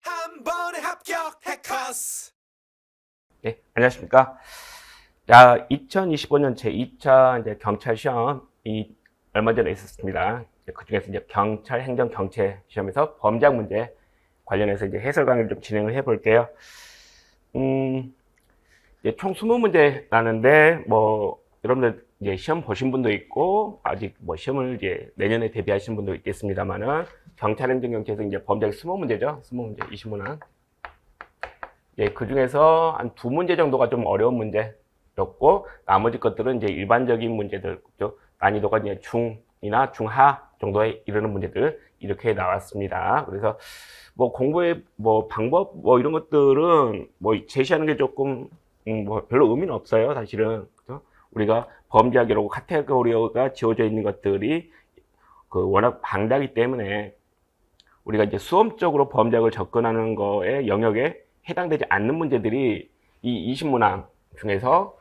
한 번에 합격 해커스. 네, 안녕하십니까. 자, 2025년 제2차 이제 경찰 시험이 얼마 전에 있었습니다. 그 중에서 이제 경찰 행정 경채 시험에서 범죄학 문제 관련해서 이제 해설 강의를 좀 진행을 해 볼게요. 이제 총 20문제 나는데, 여러분들 이제 시험 보신 분도 있고, 아직 시험을 이제 내년에 대비하신 분도 있겠습니다만은, 경찰 행정 경채에서 이제 범죄학 20문제죠. 20문제, 20문항. 예, 그 중에서 한 2문제 정도가 좀 어려운 문제였고, 나머지 것들은 이제 일반적인 문제들, 난이도가 이제 중이나 중하 정도에 이르는 문제들, 이렇게 나왔습니다. 그래서, 공부의, 방법, 이런 것들은, 제시하는 게 조금, 별로 의미는 없어요, 사실은. 그죠? 우리가 범죄학이라고 카테고리가 지어져 있는 것들이, 워낙 방대하기 때문에, 우리가 이제 수험적으로 범죄학을 접근하는 거에 영역에 해당되지 않는 문제들이 이 20문항 중에서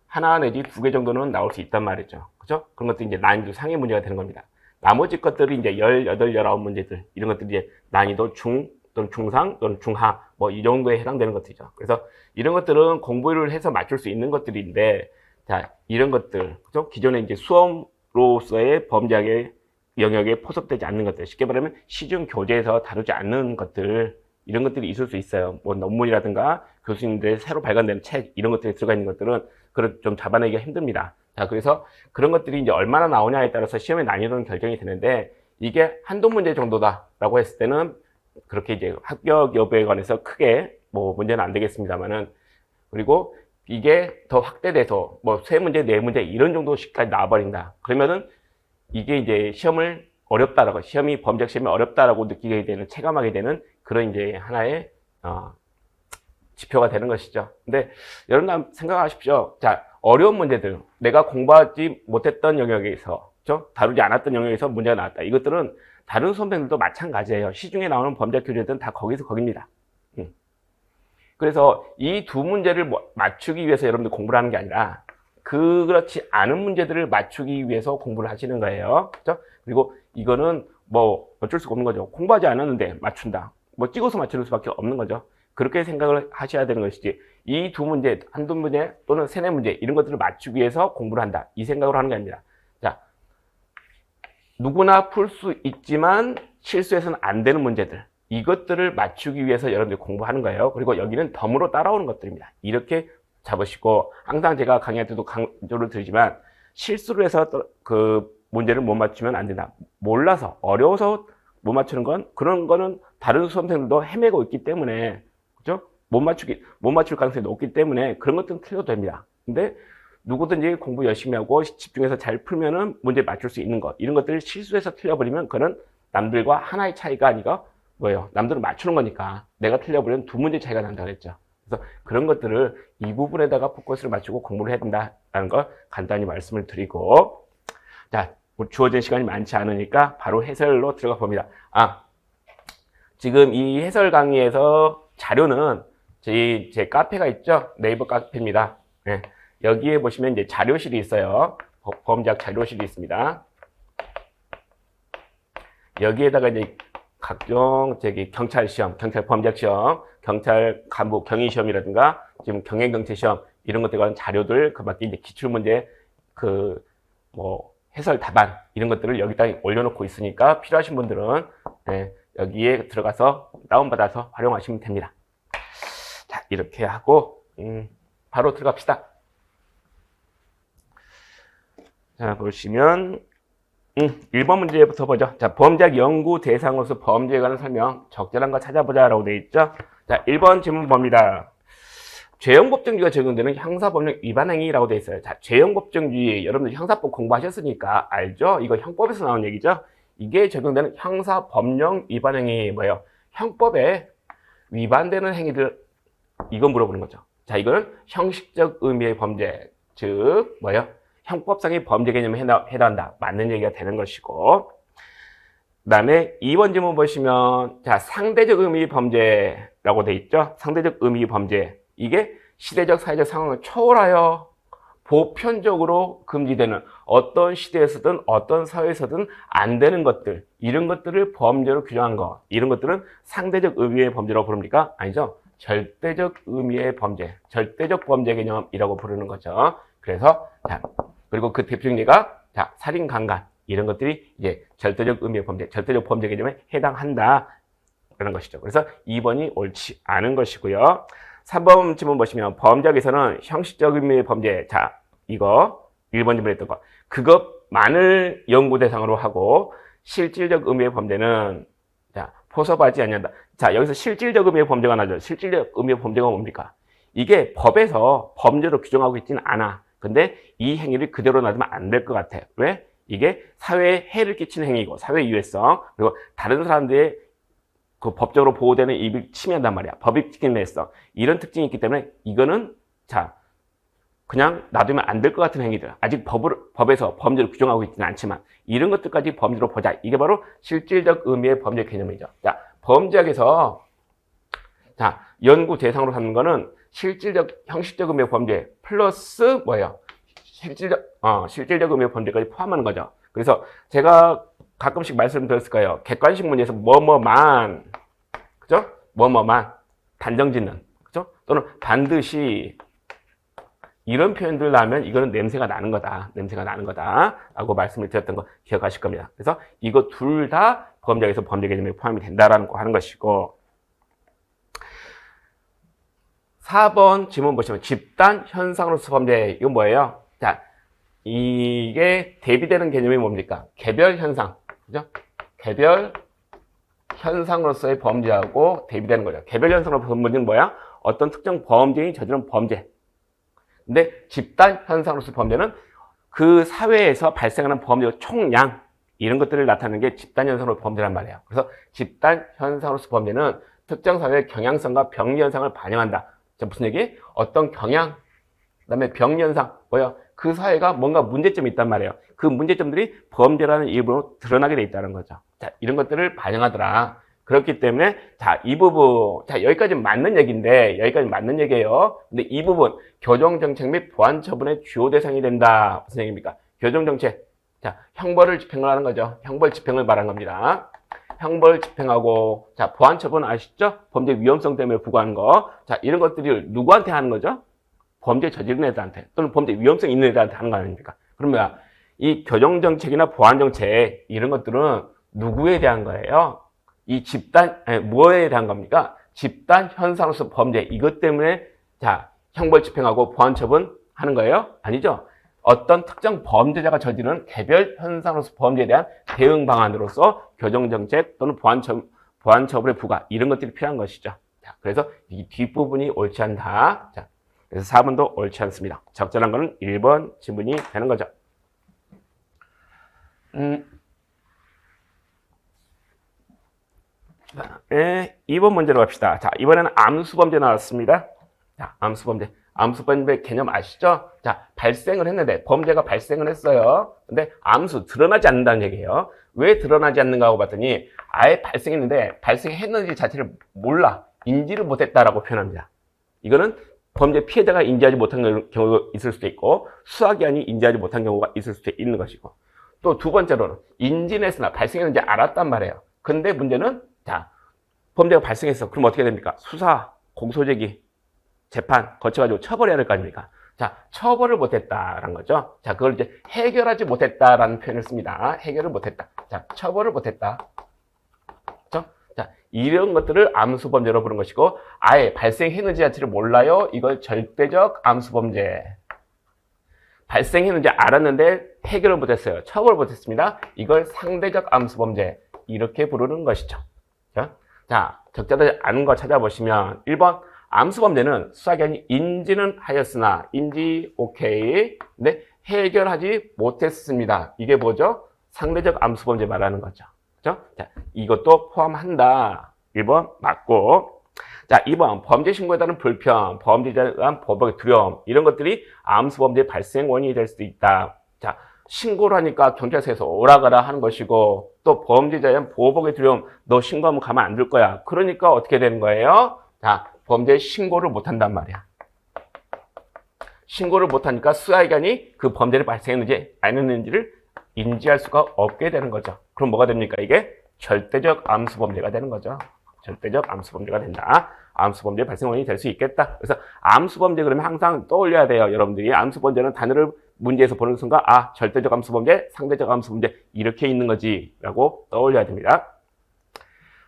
하나 내지 2개 정도는 나올 수 있단 말이죠. 그죠? 그런 것들이 이제 난이도 상위 문제가 되는 겁니다. 나머지 것들이 이제 18, 19문제들, 이런 것들이 이제 난이도 중, 또는 중상, 또는 중하, 이 정도에 해당되는 것들이죠. 그래서 이런 것들은 공부를 해서 맞출 수 있는 것들인데, 자, 이런 것들, 그죠? 기존에 이제 수험으로서의 범죄학의 영역에 포섭되지 않는 것들, 쉽게 말하면 시중 교재에서 다루지 않는 것들, 이런 것들이 있을 수 있어요. 논문이라든가 교수님들의 새로 발간된 책, 이런 것들이 들어가 있는 것들은 그걸 좀 잡아내기가 힘듭니다. 자, 그래서 그런 것들이 이제 얼마나 나오냐에 따라서 시험의 난이도는 결정이 되는데, 이게 한두 문제 정도다라고 했을 때는 그렇게 이제 합격 여부에 관해서 크게 문제는 안 되겠습니다만은, 그리고 이게 더 확대돼서 3문제, 4문제 이런 정도씩까지 나와버린다. 그러면은 이게 이제 시험을 어렵다라고, 시험이 범죄학 시험이 어렵다라고 느끼게 되는, 체감하게 되는 그런 이제 하나의 지표가 되는 것이죠. 근데 여러분 생각하십시오. 자, 어려운 문제들, 내가 공부하지 못했던 영역에서, 그렇죠? 다루지 않았던 영역에서 문제가 나왔다. 이것들은 다른 수험생들도 마찬가지예요. 시중에 나오는 범죄학 교재들은 다 거기서 거깁니다. 그래서 이 2문제를 맞추기 위해서 여러분들 공부를 하는 게 아니라, 그렇지 않은 문제들을 맞추기 위해서 공부를 하시는 거예요. 그렇죠? 그리고 이거는 어쩔 수가 없는 거죠. 공부하지 않았는데 맞춘다. 찍어서 맞추는 수밖에 없는 거죠. 그렇게 생각을 하셔야 되는 것이지, 이 2문제, 한두 문제 또는 3, 4문제 이런 것들을 맞추기 위해서 공부를 한다. 이 생각으로 하는 게 아니라, 자, 누구나 풀 수 있지만 실수해서는 안 되는 문제들, 이것들을 맞추기 위해서 여러분들이 공부하는 거예요. 그리고 여기는 덤으로 따라오는 것들입니다. 이렇게 잡으시고, 항상 제가 강의할 때도 강조를 드리지만, 실수를 해서 그 문제를 못 맞추면 안 된다. 몰라서, 어려워서 못 맞추는 건, 그런 거는 다른 수험생들도 헤매고 있기 때문에, 그죠? 못 맞출 가능성이 높기 때문에 그런 것들은 틀려도 됩니다. 근데 누구든지 공부 열심히 하고 집중해서 잘 풀면은 문제 맞출 수 있는 것, 이런 것들을 실수해서 틀려버리면 그는 남들과 하나의 차이가 아니라 남들은 맞추는 거니까 내가 틀려버리면 2문제 차이가 난다고 했죠. 그래서 그런 것들을 이 부분에다가 포커스를 맞추고 공부를 해야 된다는 걸 간단히 말씀을 드리고, 자, 주어진 시간이 많지 않으니까 바로 해설로 들어가 봅니다. 지금 이 해설 강의에서 자료는 제 카페가 있죠? 네이버 카페입니다. 네. 여기에 보시면 이제 자료실이 있어요. 범죄학 자료실이 있습니다. 여기에다가 이제 각종 경찰 시험, 경찰 범죄학 시험, 경찰 간부 경위 시험이라든가 지금 경행 경찰 시험 이런 것들에 관한 자료들, 그밖에 이제 기출 문제, 해설 답안 이런 것들을 여기다 올려놓고 있으니까 필요하신 분들은 여기에 들어가서 다운받아서 활용하시면 됩니다. 자, 이렇게 하고 바로 들어갑시다. 자, 보시면 1번 문제부터 보죠. 자, 범죄학 연구 대상으로서 범죄에 관한 설명, 적절한 거 찾아보자 라고 되어 있죠. 자, 1번 질문 봅니다. 죄형법정주의가 적용되는 형사법령 위반 행위라고 되어 있어요. 자, 죄형법정주의, 여러분들 형사법 공부하셨으니까 알죠? 이거 형법에서 나온 얘기죠? 이게 적용되는 형사법령 위반 행위 뭐예요? 형법에 위반되는 행위들, 이거 물어보는 거죠. 자, 이거는 형식적 의미의 범죄, 즉 형법상의 범죄 개념에 해당한다. 맞는 얘기가 되는 것이고, 그 다음에 2번 질문 보시면, 자, 상대적 의미 범죄라고 돼 있죠? 상대적 의미 범죄. 이게 시대적, 사회적 상황을 초월하여 보편적으로 금지되는 어떤 시대에서든 어떤 사회에서든 안 되는 것들, 이런 것들을 범죄로 규정한 거, 이런 것들은 상대적 의미의 범죄라고 부릅니까? 아니죠. 절대적 의미의 범죄, 절대적 범죄 개념이라고 부르는 거죠. 그래서 자, 그리고 그 대표적인 예가 자, 살인, 강간 이런 것들이 이제 절대적 의미의 범죄, 절대적 범죄 개념에 해당한다. 그런 것이죠. 그래서 2번이 옳지 않은 것이고요. 3번 질문 보시면 범죄학에서는 형식적 의미의 범죄, 자, 이거 1번 질문에 했던 거. 그것만을 연구 대상으로 하고 실질적 의미의 범죄는 자, 포섭하지 않는다. 자, 여기서 실질적 의미의 범죄가 나죠. 실질적 의미의 범죄가 뭡니까? 이게 법에서 범죄로 규정하고 있지는 않아. 근데 이 행위를 그대로 놔두면 안 될 것 같아. 왜? 이게 사회에 해를 끼치는 행위고 사회의 유해성 그리고 다른 사람들의 그 법적으로 보호되는 이익을 침해한단 말이야. 법익 침해성. 이런 특징이 있기 때문에 이거는 자 그냥 놔두면 안 될 것 같은 행위들. 아직 법에서 범죄로 규정하고 있지는 않지만 이런 것들까지 범죄로 보자. 이게 바로 실질적 의미의 범죄 개념이죠. 자, 범죄학에서 자 연구 대상으로 삼는 거는 실질적 형식적 의미의 범죄 플러스 뭐예요? 실질적 의미의 범죄까지 포함하는 거죠. 그래서 제가 가끔씩 말씀드렸을 거예요. 객관식 문제에서 뭐뭐만, 그죠? 뭐뭐만 단정 짓는, 그죠? 또는 반드시 이런 표현들 나오면 이거는 냄새가 나는 거다. 냄새가 나는 거다. 라고 말씀을 드렸던 거 기억하실 겁니다. 그래서 이거 둘 다 범죄에서 범죄 개념에 포함이 된다라는 거 하는 것이고 4번 질문 보시면 집단 현상으로서 범죄 이건 뭐예요? 자, 이게 대비되는 개념이 뭡니까? 개별 현상. 그죠? 개별 현상으로서의 범죄하고 대비되는 거죠. 개별 현상으로서의 범죄는 뭐야? 어떤 특정 범죄인이 저지른 범죄. 근데 집단 현상으로서의 범죄는 그 사회에서 발생하는 범죄의 총량, 이런 것들을 나타내는 게 집단 현상으로서의 범죄란 말이에요. 그래서 집단 현상으로서의 범죄는 특정 사회의 경향성과 병리 현상을 반영한다. 자, 무슨 얘기? 어떤 경향, 그 다음에 병리 현상, 뭐야? 그 사회가 뭔가 문제점이 있단 말이에요. 그 문제점들이 범죄라는 이름으로 드러나게 돼 있다는 거죠. 자, 이런 것들을 반영하더라. 그렇기 때문에, 자, 이 부분, 자, 여기까지 맞는 얘기인데, 여기까지 맞는 얘기예요. 근데 이 부분, 교정정책 및 보안처분의 주요 대상이 된다. 무슨 얘기입니까? 교정정책. 자, 형벌을 집행을 하는 거죠. 형벌 집행을 말한 겁니다. 형벌 집행하고, 자, 보안처분 아시죠? 범죄 위험성 때문에 부과하는 거. 자, 이런 것들을 누구한테 하는 거죠? 범죄 저지른 애들한테 또는 범죄 위험성 있는 애들한테 하는 거 아닙니까? 그러면 이 교정정책이나 보안정책 이런 것들은 누구에 대한 거예요? 이 집단, 뭐에 대한 겁니까? 집단 현상으로서 범죄 이것 때문에 자 형벌 집행하고 보안처분 하는 거예요? 아니죠. 어떤 특정 범죄자가 저지른 개별 현상으로서 범죄에 대한 대응 방안으로서 교정정책 또는 보안처분의 부과 이런 것들이 필요한 것이죠. 자, 그래서 이 뒷부분이 옳지 않다. 자, 그래서 4번도 옳지 않습니다. 적절한 거는 1번 지문이 되는 거죠. 2번 문제로 갑시다. 자, 이번에는 암수범죄 나왔습니다. 자, 암수범죄. 암수범죄 개념 아시죠? 자, 발생을 했는데, 범죄가 발생을 했어요. 근데 암수, 드러나지 않는다는 얘기예요. 왜 드러나지 않는가 하고 봤더니, 아예 발생했는데, 발생했는지 자체를 몰라. 인지를 못했다라고 표현합니다. 이거는 범죄 피해자가 인지하지 못한 경우가 있을 수도 있고 수사기관이 인지하지 못한 경우가 있을 수도 있는 것이고 또 두 번째로는 인지는 했으나 발생했는지 알았단 말이에요. 근데 문제는 자 범죄가 발생했어. 그럼 어떻게 됩니까? 수사, 공소제기, 재판 거쳐가지고 처벌해야 될 거 아닙니까? 자, 처벌을 못했다라는 거죠. 자, 그걸 이제 해결하지 못했다라는 표현을 씁니다. 해결을 못했다. 자, 처벌을 못했다. 그렇죠? 자, 이런 것들을 암수범죄로 부르는 것이고 아예 발생했는지 자체를 몰라요. 이걸 절대적 암수범죄. 발생했는지 알았는데 해결을 못했어요. 처벌을 못했습니다. 이걸 상대적 암수범죄. 이렇게 부르는 것이죠. 자, 적절하지 않은 거 찾아보시면 1번 암수범죄는 수사기관이 인지는 하였으나 인지 오케이. 근데 해결하지 못했습니다. 이게 뭐죠? 상대적 암수범죄 말하는 거죠. 그렇죠? 자, 이것도 포함한다. 1번 맞고. 자, 2번 범죄 신고에 따른 불편, 범죄자에 대한 보복의 두려움 이런 것들이 암수범죄 발생 원인이 될 수도 있다. 자, 신고를 하니까 경찰서에서 오라가라 하는 것이고 또 범죄자에 대한 보복의 두려움 너 신고하면 가만 안 둘 거야. 그러니까 어떻게 되는 거예요? 자, 범죄 신고를 못 한단 말이야. 신고를 못하니까 수사기관이 그 범죄를 발생했는지 안 했는지를 인지할 수가 없게 되는 거죠. 그럼 뭐가 됩니까? 이게 절대적 암수범죄가 되는 거죠. 절대적 암수범죄가 된다. 암수범죄 발생 원인이 될 수 있겠다. 그래서 암수범죄 그러면 항상 떠올려야 돼요. 여러분들이 암수범죄는 단어를 문제에서 보는 순간 절대적 암수범죄, 상대적 암수범죄 이렇게 있는 거지 라고 떠올려야 됩니다.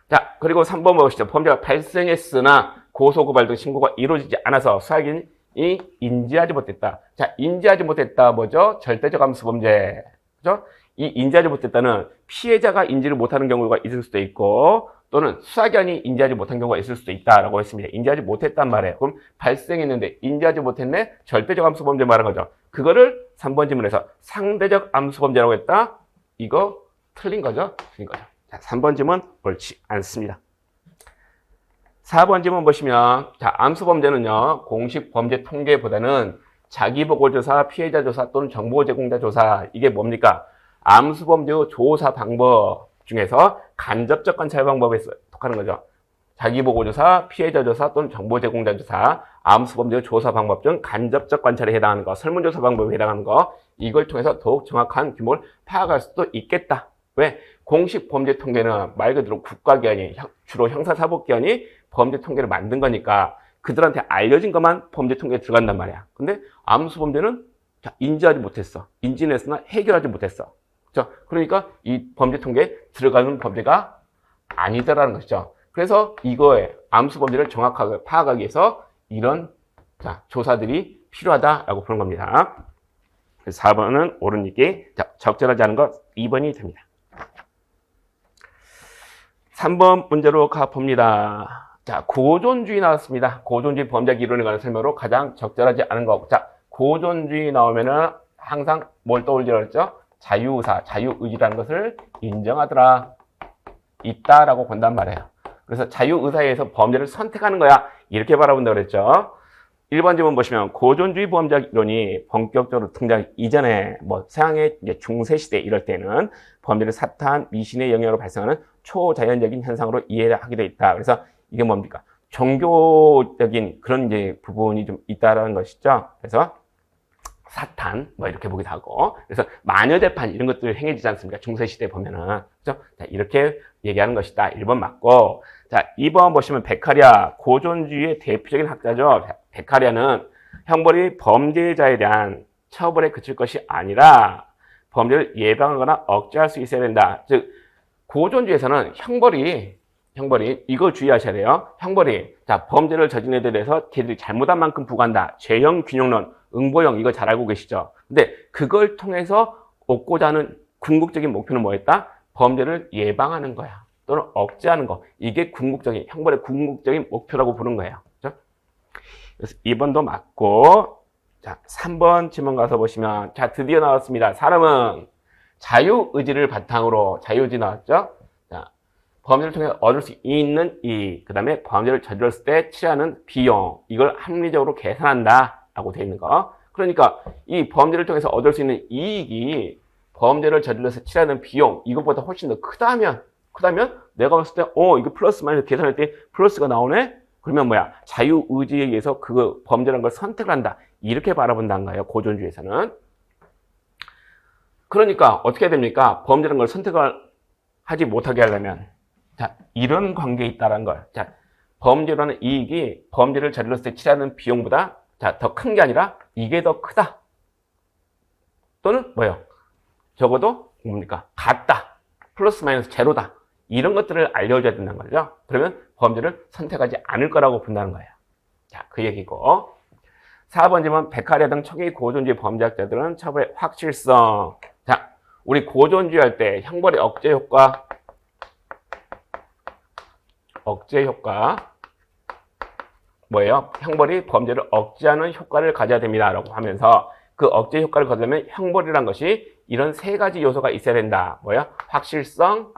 자, 그리고 3번 보시죠. 범죄가 발생했으나 고소고발 등 신고가 이루어지지 않아서 수사기관이 인지하지 못했다. 자, 인지하지 못했다 뭐죠? 절대적 암수범죄. 그죠? 이 인지하지 못했다는 피해자가 인지를 못하는 경우가 있을 수도 있고 또는 수사기관이 인지하지 못한 경우가 있을 수도 있다라고 했습니다. 인지하지 못했단 말이에요. 그럼 발생했는데 인지하지 못했네? 절대적 암수범죄 말하는 거죠. 그거를 3번 질문에서 상대적 암수범죄라고 했다? 이거 틀린 거죠? 틀린 거죠. 자, 3번 질문 옳지 않습니다. 4번 질문 보시면 자, 암수범죄는요. 공식 범죄 통계보다는 자기보고조사, 피해자 조사 또는 정보 제공자 조사 이게 뭡니까? 암수범죄 조사 방법 중에서 간접적 관찰 방법에 속하는 거죠. 자기보고조사, 피해자 조사 또는 정보 제공자 조사, 암수범죄 조사 방법 중 간접적 관찰에 해당하는 거, 설문조사 방법에 해당하는 거 이걸 통해서 더욱 정확한 규모를 파악할 수도 있겠다. 왜? 공식 범죄 통계는 말 그대로 국가기관이 주로 형사사법기관이 범죄 통계를 만든 거니까 그들한테 알려진 것만 범죄 통계에 들어간단 말이야. 근데 암수범죄는 인지하지 못했어. 인지는 했으나 해결하지 못했어. 그렇죠? 그러니까 이 범죄 통계에 들어가는 범죄가 아니다라는 것이죠. 그래서 이거에 암수범죄를 정확하게 파악하기 위해서 이런 조사들이 필요하다라고 보는 겁니다. 그래서 4번은 옳은 얘기. 적절하지 않은 것 2번이 됩니다. 3번 문제로 가봅니다. 자, 고존주의 나왔습니다. 고존주의 범죄학 이론에 관한 설명으로 가장 적절하지 않은 거. 자, 고존주의 나오면은 항상 뭘 떠올리라고 했죠? 자유의사, 자유의지라는 것을 인정하더라. 있다라고 본단 말이에요. 그래서 자유의사에 의해서 범죄를 선택하는 거야. 이렇게 바라본다고 그랬죠. 1번 질문 보시면 고존주의 범죄학 이론이 본격적으로 등장 이전에 서양의 중세시대 이럴 때는 범죄를 사탄, 미신의 영향으로 발생하는 초자연적인 현상으로 이해하게 돼 있다. 그래서 이게 뭡니까? 종교적인 그런 부분이 좀 있다라는 것이죠. 그래서 사탄, 이렇게 보기도 하고. 그래서 마녀재판 이런 것들 행해지지 않습니까? 중세시대 보면은. 그죠? 자, 이렇게 얘기하는 것이다. 1번 맞고. 자, 2번 보시면 베카리아, 고존주의의 대표적인 학자죠. 베카리아는 형벌이 범죄자에 대한 처벌에 그칠 것이 아니라 범죄를 예방하거나 억제할 수 있어야 된다. 즉, 고존주의에서는 형벌이 이걸 주의하셔야 돼요. 형벌이 범죄를 저지른 애들에 대해서 걔들이 잘못한 만큼 부과한다. 죄형 균형론, 응보형 이거 잘 알고 계시죠? 근데 그걸 통해서 얻고자 하는 궁극적인 목표는 뭐였다? 범죄를 예방하는 거야. 또는 억제하는 거. 이게 형벌의 궁극적인 목표라고 보는 거예요. 그렇죠? 그래서 2번도 맞고, 자, 3번 질문 가서 보시면, 자, 드디어 나왔습니다. 사람은 자유의지를 바탕으로, 자유의지 나왔죠? 자, 범죄를 통해 얻을 수 있는 이익, 그 다음에 범죄를 저질렀을 때 치르는 비용, 이걸 합리적으로 계산한다. 라고 되어 있는 거. 그러니까 이 범죄를 통해서 얻을 수 있는 이익이 범죄를 저질러서 치르는 비용, 이것보다 훨씬 더 크다면 내가 봤을 때, 이거 플러스 마이너스 계산할 때 플러스가 나오네? 그러면 뭐야? 자유의지에 의해서 그 범죄라는 걸 선택을 한다. 이렇게 바라본다는 거예요. 고존주의에서는. 그러니까 어떻게 해야 됩니까? 범죄라는 걸 선택을 하지 못하게 하려면 자, 이런 관계에 있다는 걸. 자, 범죄라는 이익이 범죄를 저질렀을 때 치르는 비용보다 더 큰 게 아니라 이게 더 크다. 또는 뭐예요? 적어도 뭡니까? 같다. 플러스 마이너스 제로다. 이런 것들을 알려줘야 된다는 거죠. 그러면 범죄를 선택하지 않을 거라고 본다는 거예요. 자, 그 얘기고. 4번 질문, 베카리아 등 초기 고존주의 범죄학자들은 처벌의 확실성. 자, 우리 고존주의 할 때 형벌의 억제 효과 뭐예요? 형벌이 범죄를 억제하는 효과를 가져야 됩니다. 라고 하면서 그 억제 효과를 거두려면 형벌이란 것이 이런 세 가지 요소가 있어야 된다. 뭐예요? 확실성,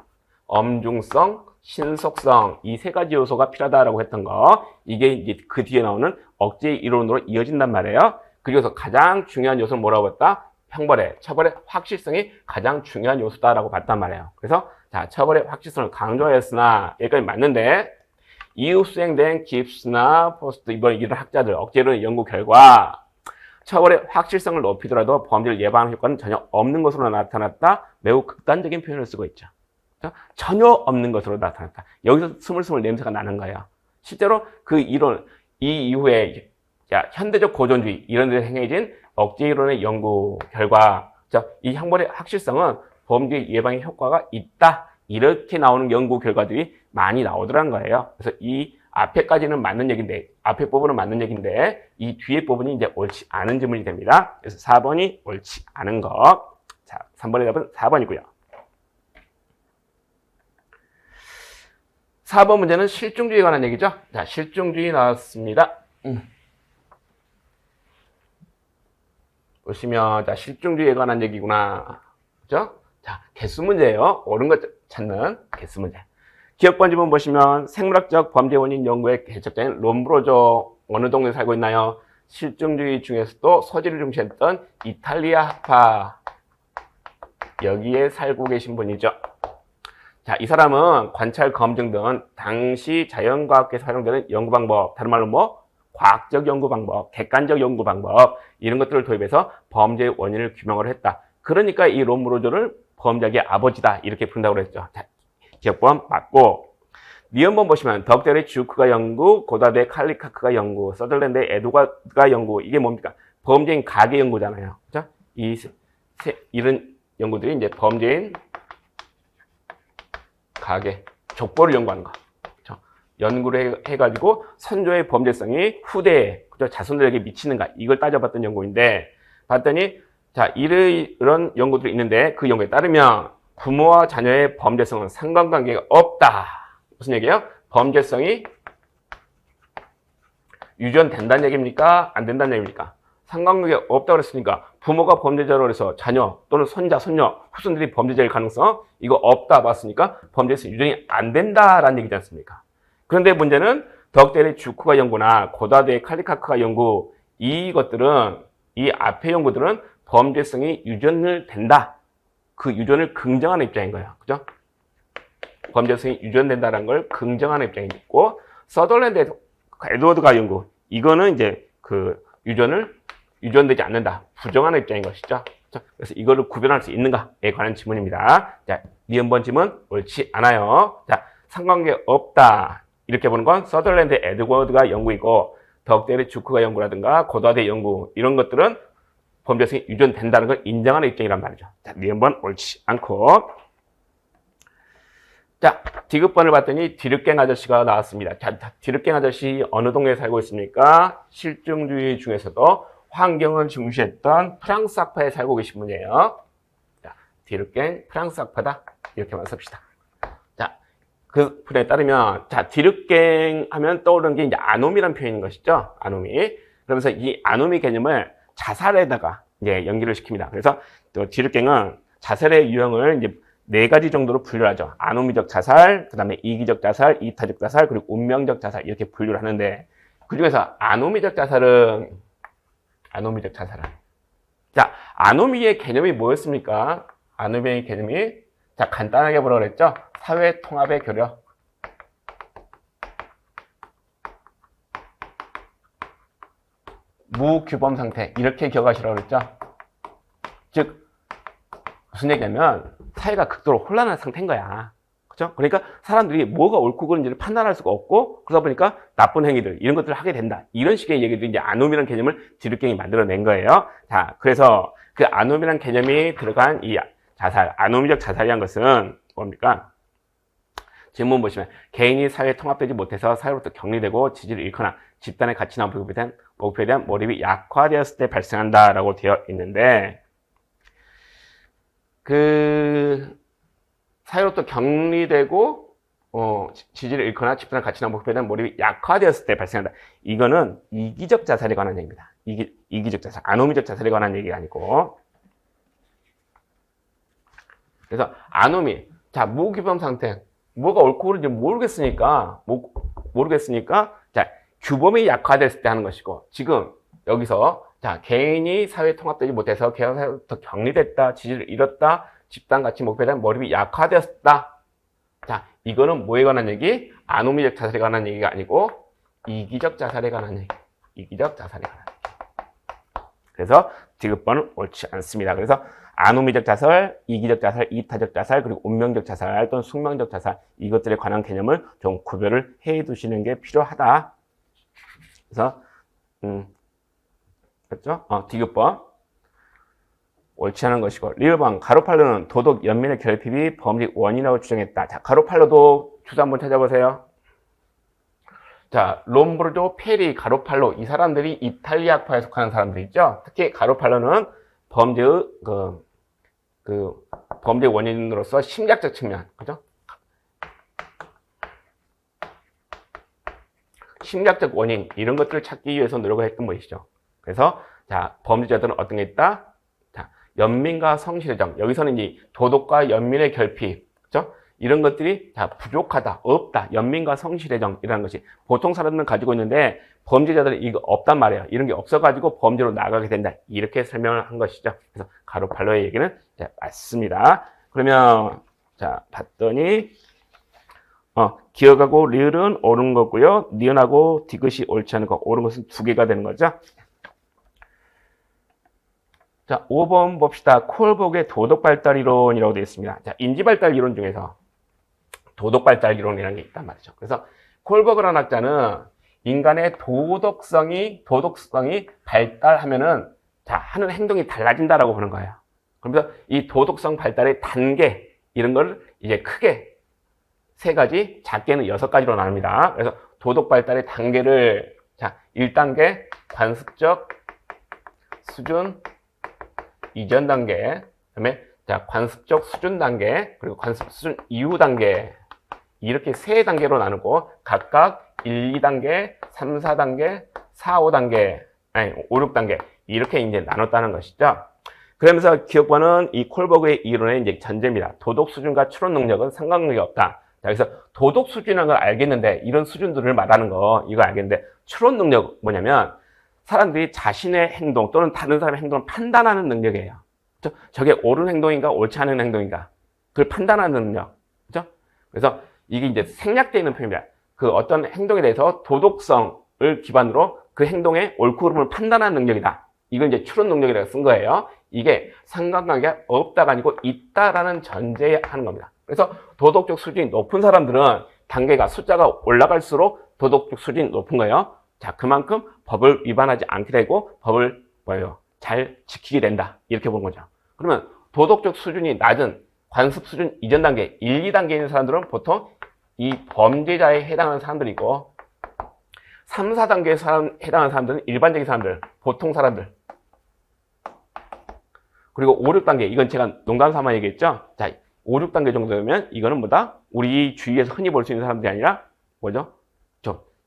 엄중성, 신속성. 이 세 가지 요소가 필요하다라고 했던 거. 이게 이제 그 뒤에 나오는 억제 이론으로 이어진단 말이에요. 그래서 가장 중요한 요소는 뭐라고 했다? 처벌의 확실성이 가장 중요한 요소다라고 봤단 말이에요. 그래서 자, 처벌의 확실성을 강조하였으나 여기까지 맞는데 이후 수행된 깁스나 포스트 이런 학자들 억제이론의 연구 결과 처벌의 확실성을 높이더라도 범죄를 예방하는 효과는 전혀 없는 것으로 나타났다. 매우 극단적인 표현을 쓰고 있죠. 전혀 없는 것으로 나타났다. 여기서 스물스물 냄새가 나는 거예요. 실제로 그 이론, 이 이후에 현대적 고존주의 이런 데 행해진 억제 이론의 연구 결과 이 형벌의 확실성은 범죄 예방에 효과가 있다. 이렇게 나오는 연구 결과들이 많이 나오더라는 거예요. 그래서 이 앞에까지는 맞는 얘기인데, 앞에 부분은 맞는 얘기인데, 이 뒤에 부분이 이제 옳지 않은 질문이 됩니다. 그래서 4번이 옳지 않은 거. 자, 3번의 답은 4번이고요. 4번 문제는 실중주의에 관한 얘기죠. 자, 실중주의 나왔습니다. 보시면, 자, 실중주의에 관한 얘기구나. 그죠? 자, 개수 문제예요. 옳은 것 찾는 개수 문제. 기억번 지문 보시면 생물학적 범죄 원인 연구의 개척자인 롬브로조 어느 동네에 살고 있나요? 실중주의 중에서도 소질을 중시했던 이탈리아 학파 여기에 살고 계신 분이죠. 자, 이 사람은 관찰 검증 등 당시 자연과학계에서 사용되는 연구 방법, 다른 말로 뭐 과학적 연구 방법, 객관적 연구 방법 이런 것들을 도입해서 범죄의 원인을 규명을 했다. 그러니까 이 롬브로조를 범죄의 아버지다 이렇게 부른다고 그랬죠. 자, 기억번 맞고 니은번 보시면 덕델의 주크가 연구, 고다드의 칼리카크가 연구, 서덜랜드의 에드워드가 연구 이게 뭡니까? 범죄인 가계 연구잖아요. 그죠? 이런 연구들이 이제 범죄인 가계, 족보를 연구하는 거. 그죠? 연구를 해가지고 선조의 범죄성이 후대에 그죠? 자손들에게 미치는가 이걸 따져봤던 연구인데 봤더니 자 이런 연구들이 있는데 그 연구에 따르면 부모와 자녀의 범죄성은 상관관계가 없다. 무슨 얘기예요? 범죄성이 유전된다는 얘기입니까? 안 된다는 얘기입니까? 상관관계가 없다고 그랬으니까 부모가 범죄자로 해서 자녀 또는 손자, 손녀, 후손들이 범죄자일 가능성 이거 없다 봤으니까 범죄성 유전이 안 된다라는 얘기지 않습니까? 그런데 문제는 덕델의 주크가 연구나 고다드의 칼리카크가 연구 이것들은 이 앞의 연구들은 범죄성이 유전을 된다. 그 유전을 긍정하는 입장인 거예요. 그죠? 범죄성이 유전된다는 걸 긍정하는 입장이 있고, 서덜랜드 에드워드가 연구, 이거는 이제 그 유전되지 않는다. 부정하는 입장인 것이죠. 그래서 이거를 구별할 수 있는가에 관한 질문입니다. 자, 니은번 질문 옳지 않아요. 자, 상관관계 없다. 이렇게 보는 건 서덜랜드 에드워드가 연구이고, 덕델의 주크가 연구라든가 고다드의 연구, 이런 것들은 범죄성이 유전된다는 걸 인정하는 입장이란 말이죠. 자, 니은번 옳지 않고. 자, 디귿번을 봤더니 디르갱 아저씨가 나왔습니다. 자, 디르갱 아저씨 어느 동네에 살고 있습니까? 실중주의 중에서도 환경을 중시했던 프랑스 학파에 살고 계신 분이에요. 자, 디르갱 프랑스 학파다. 이렇게만 씁시다. 자, 그 분에 따르면, 자, 디르갱 하면 떠오르는 게 이제 아노미라는 표현인 것이죠. 아노미. 그러면서 이 아노미 개념을 자살에다가 이제 연기를 시킵니다. 그래서 또 디르갱은 자살의 유형을 이제 4가지 정도로 분류를 하죠. 아노미적 자살, 그 다음에 이기적 자살, 이타적 자살, 그리고 운명적 자살 이렇게 분류를 하는데 그 중에서 아노미적 자살은 자, 아노미의 개념이 뭐였습니까? 아노미의 개념이 자 간단하게 뭐라고 그랬죠? 사회 통합의 교력. 무규범 상태 이렇게 기억하시라고 그랬죠. 즉 무슨 얘기냐면 사회가 극도로 혼란한 상태인 거야. 그렇죠? 그러니까 사람들이 뭐가 옳고 그른지를 판단할 수가 없고 그러다 보니까 나쁜 행위들 이런 것들을 하게 된다. 이런 식의 얘기도 이제 아노미라는 개념을 디르갱이 만들어낸 거예요. 자, 그래서 그 아노미라는 개념이 들어간 이 자살, 아노미적 자살이란 것은 뭡니까? 질문 보시면 개인이 사회에 통합되지 못해서 사회로부터 격리되고 지지를 잃거나 집단의 가치나 목표에 대한 몰입이 약화되었을 때 발생한다라고 되어 있는데 그 사회로부터 격리되고 지지를 잃거나 집단의 가치나 목표에 대한 몰입이 약화되었을 때 발생한다. 이거는 이기적 자살에 관한 얘기입니다. 이기적 자살, 아노미적 자살에 관한 얘기가 아니고. 그래서 아노미, 자 무규범 상태, 뭐가 옳고 그른지 모르겠으니까 자 규범이 약화됐을 때 하는 것이고 지금 여기서 자 개인이 사회에 통합되지 못해서 개인사회로부터 격리됐다, 지지를 잃었다, 집단 가치 목표에 대한 몰입이 약화되었다. 자 이거는 뭐에 관한 얘기? 아노미적 자살에 관한 얘기가 아니고 이기적 자살에 관한 얘기. 이기적 자살에 관한 얘기. 그래서 디귿번은 옳지 않습니다. 그래서 안우미적 자살, 이기적 자살, 이타적 자살, 그리고 운명적 자살 또는 숙명적 자살 이것들에 관한 개념을 좀 구별을 해 두시는 게 필요하다. 그래서 그렇죠? 디귿번 옳지 않은 것이고 리을번 가로팔로는 도덕 연민의 결핍이 범죄 원인이라고 주장했다. 자, 가로팔로도 주소 한번 찾아보세요. 자, 롬브르조, 페리, 가로팔로 이 사람들이 이탈리아파에 속하는 사람들 있죠. 특히 가로팔로는 범죄의 범죄 원인으로서 심리학적 측면, 그죠? 심리학적 원인 이런 것들을 찾기 위해서 노력을 했던 것이죠. 그래서 자, 범죄자들은 어떤 게 있다? 자, 연민과 성실의 정. 여기서는 이제 도덕과 연민의 결핍, 그죠? 이런 것들이 자, 부족하다, 없다, 연민과 성실의 정이라는 것이 보통 사람들은 가지고 있는데 범죄자들은 이거 없단 말이에요. 이런 게 없어가지고 범죄로 나가게 된다. 이렇게 설명을 한 것이죠. 그래서 가로팔로의 얘기는 자, 맞습니다. 그러면 자, 봤더니 기억하고 리을은 옳은 거고요. 니은하고 디귿이 옳지 않은 거, 옳은 것은 두 개가 되는 거죠. 자, 5번 봅시다. 콜복의 도덕발달 이론이라고 되어 있습니다. 자, 인지발달 이론 중에서 도덕발달 이론이라는 게 있단 말이죠. 그래서 콜버그라는 학자는 인간의 도덕성이 발달하면은 자, 하는 행동이 달라진다라고 보는 거예요. 그러면서 이 도덕성 발달의 단계 이런 걸 이제 크게 세 가지, 작게는 6가지로 나눕니다. 그래서 도덕 발달의 단계를 자, 1단계 관습적 수준 이전 단계, 그다음에 자, 관습적 수준 단계, 그리고 관습 수준 이후 단계 이렇게 세 단계로 나누고 각각 1, 2단계, 3, 4단계, 4, 5단계, 아니 5, 6단계 이렇게 이제 나눴다는 것이죠. 그러면서 기억과는 이 콜버그의 이론의 이제 전제입니다. 도덕 수준과 추론 능력은 상관관계 없다. 자, 그래서 도덕 수준이라는 걸 알겠는데 이런 수준들을 말하는 거 이거 알겠는데 추론 능력 뭐냐면 사람들이 자신의 행동 또는 다른 사람의 행동을 판단하는 능력이에요. 그렇죠? 저게 옳은 행동인가 옳지 않은 행동인가 그걸 판단하는 능력. 그렇죠? 그래서 이게 이제 생략되어 있는 표현입니다. 그 어떤 행동에 대해서 도덕성을 기반으로 그 행동의 옳고 그름을 판단하는 능력이다. 이건 이제 추론 능력이라고 쓴 거예요. 이게 상관관계가 없다가 아니고 있다라는 전제에 하는 겁니다. 그래서 도덕적 수준이 높은 사람들은 단계가 숫자가 올라갈수록 도덕적 수준이 높은 거예요. 자, 그만큼 법을 위반하지 않게 되고 법을 잘 지키게 된다. 이렇게 보는 거죠. 그러면 도덕적 수준이 낮은 관습 수준 이전 단계, 1, 2단계에 있는 사람들은 보통 이 범죄자에 해당하는 사람들이고 3, 4단계에 해당하는 사람들은 일반적인 사람들, 보통 사람들. 그리고 5, 6단계, 이건 제가 농담 삼아 얘기했죠. 자, 5, 6단계 정도 되면 이거는 뭐다? 우리 주위에서 흔히 볼 수 있는 사람들이 아니라 뭐죠?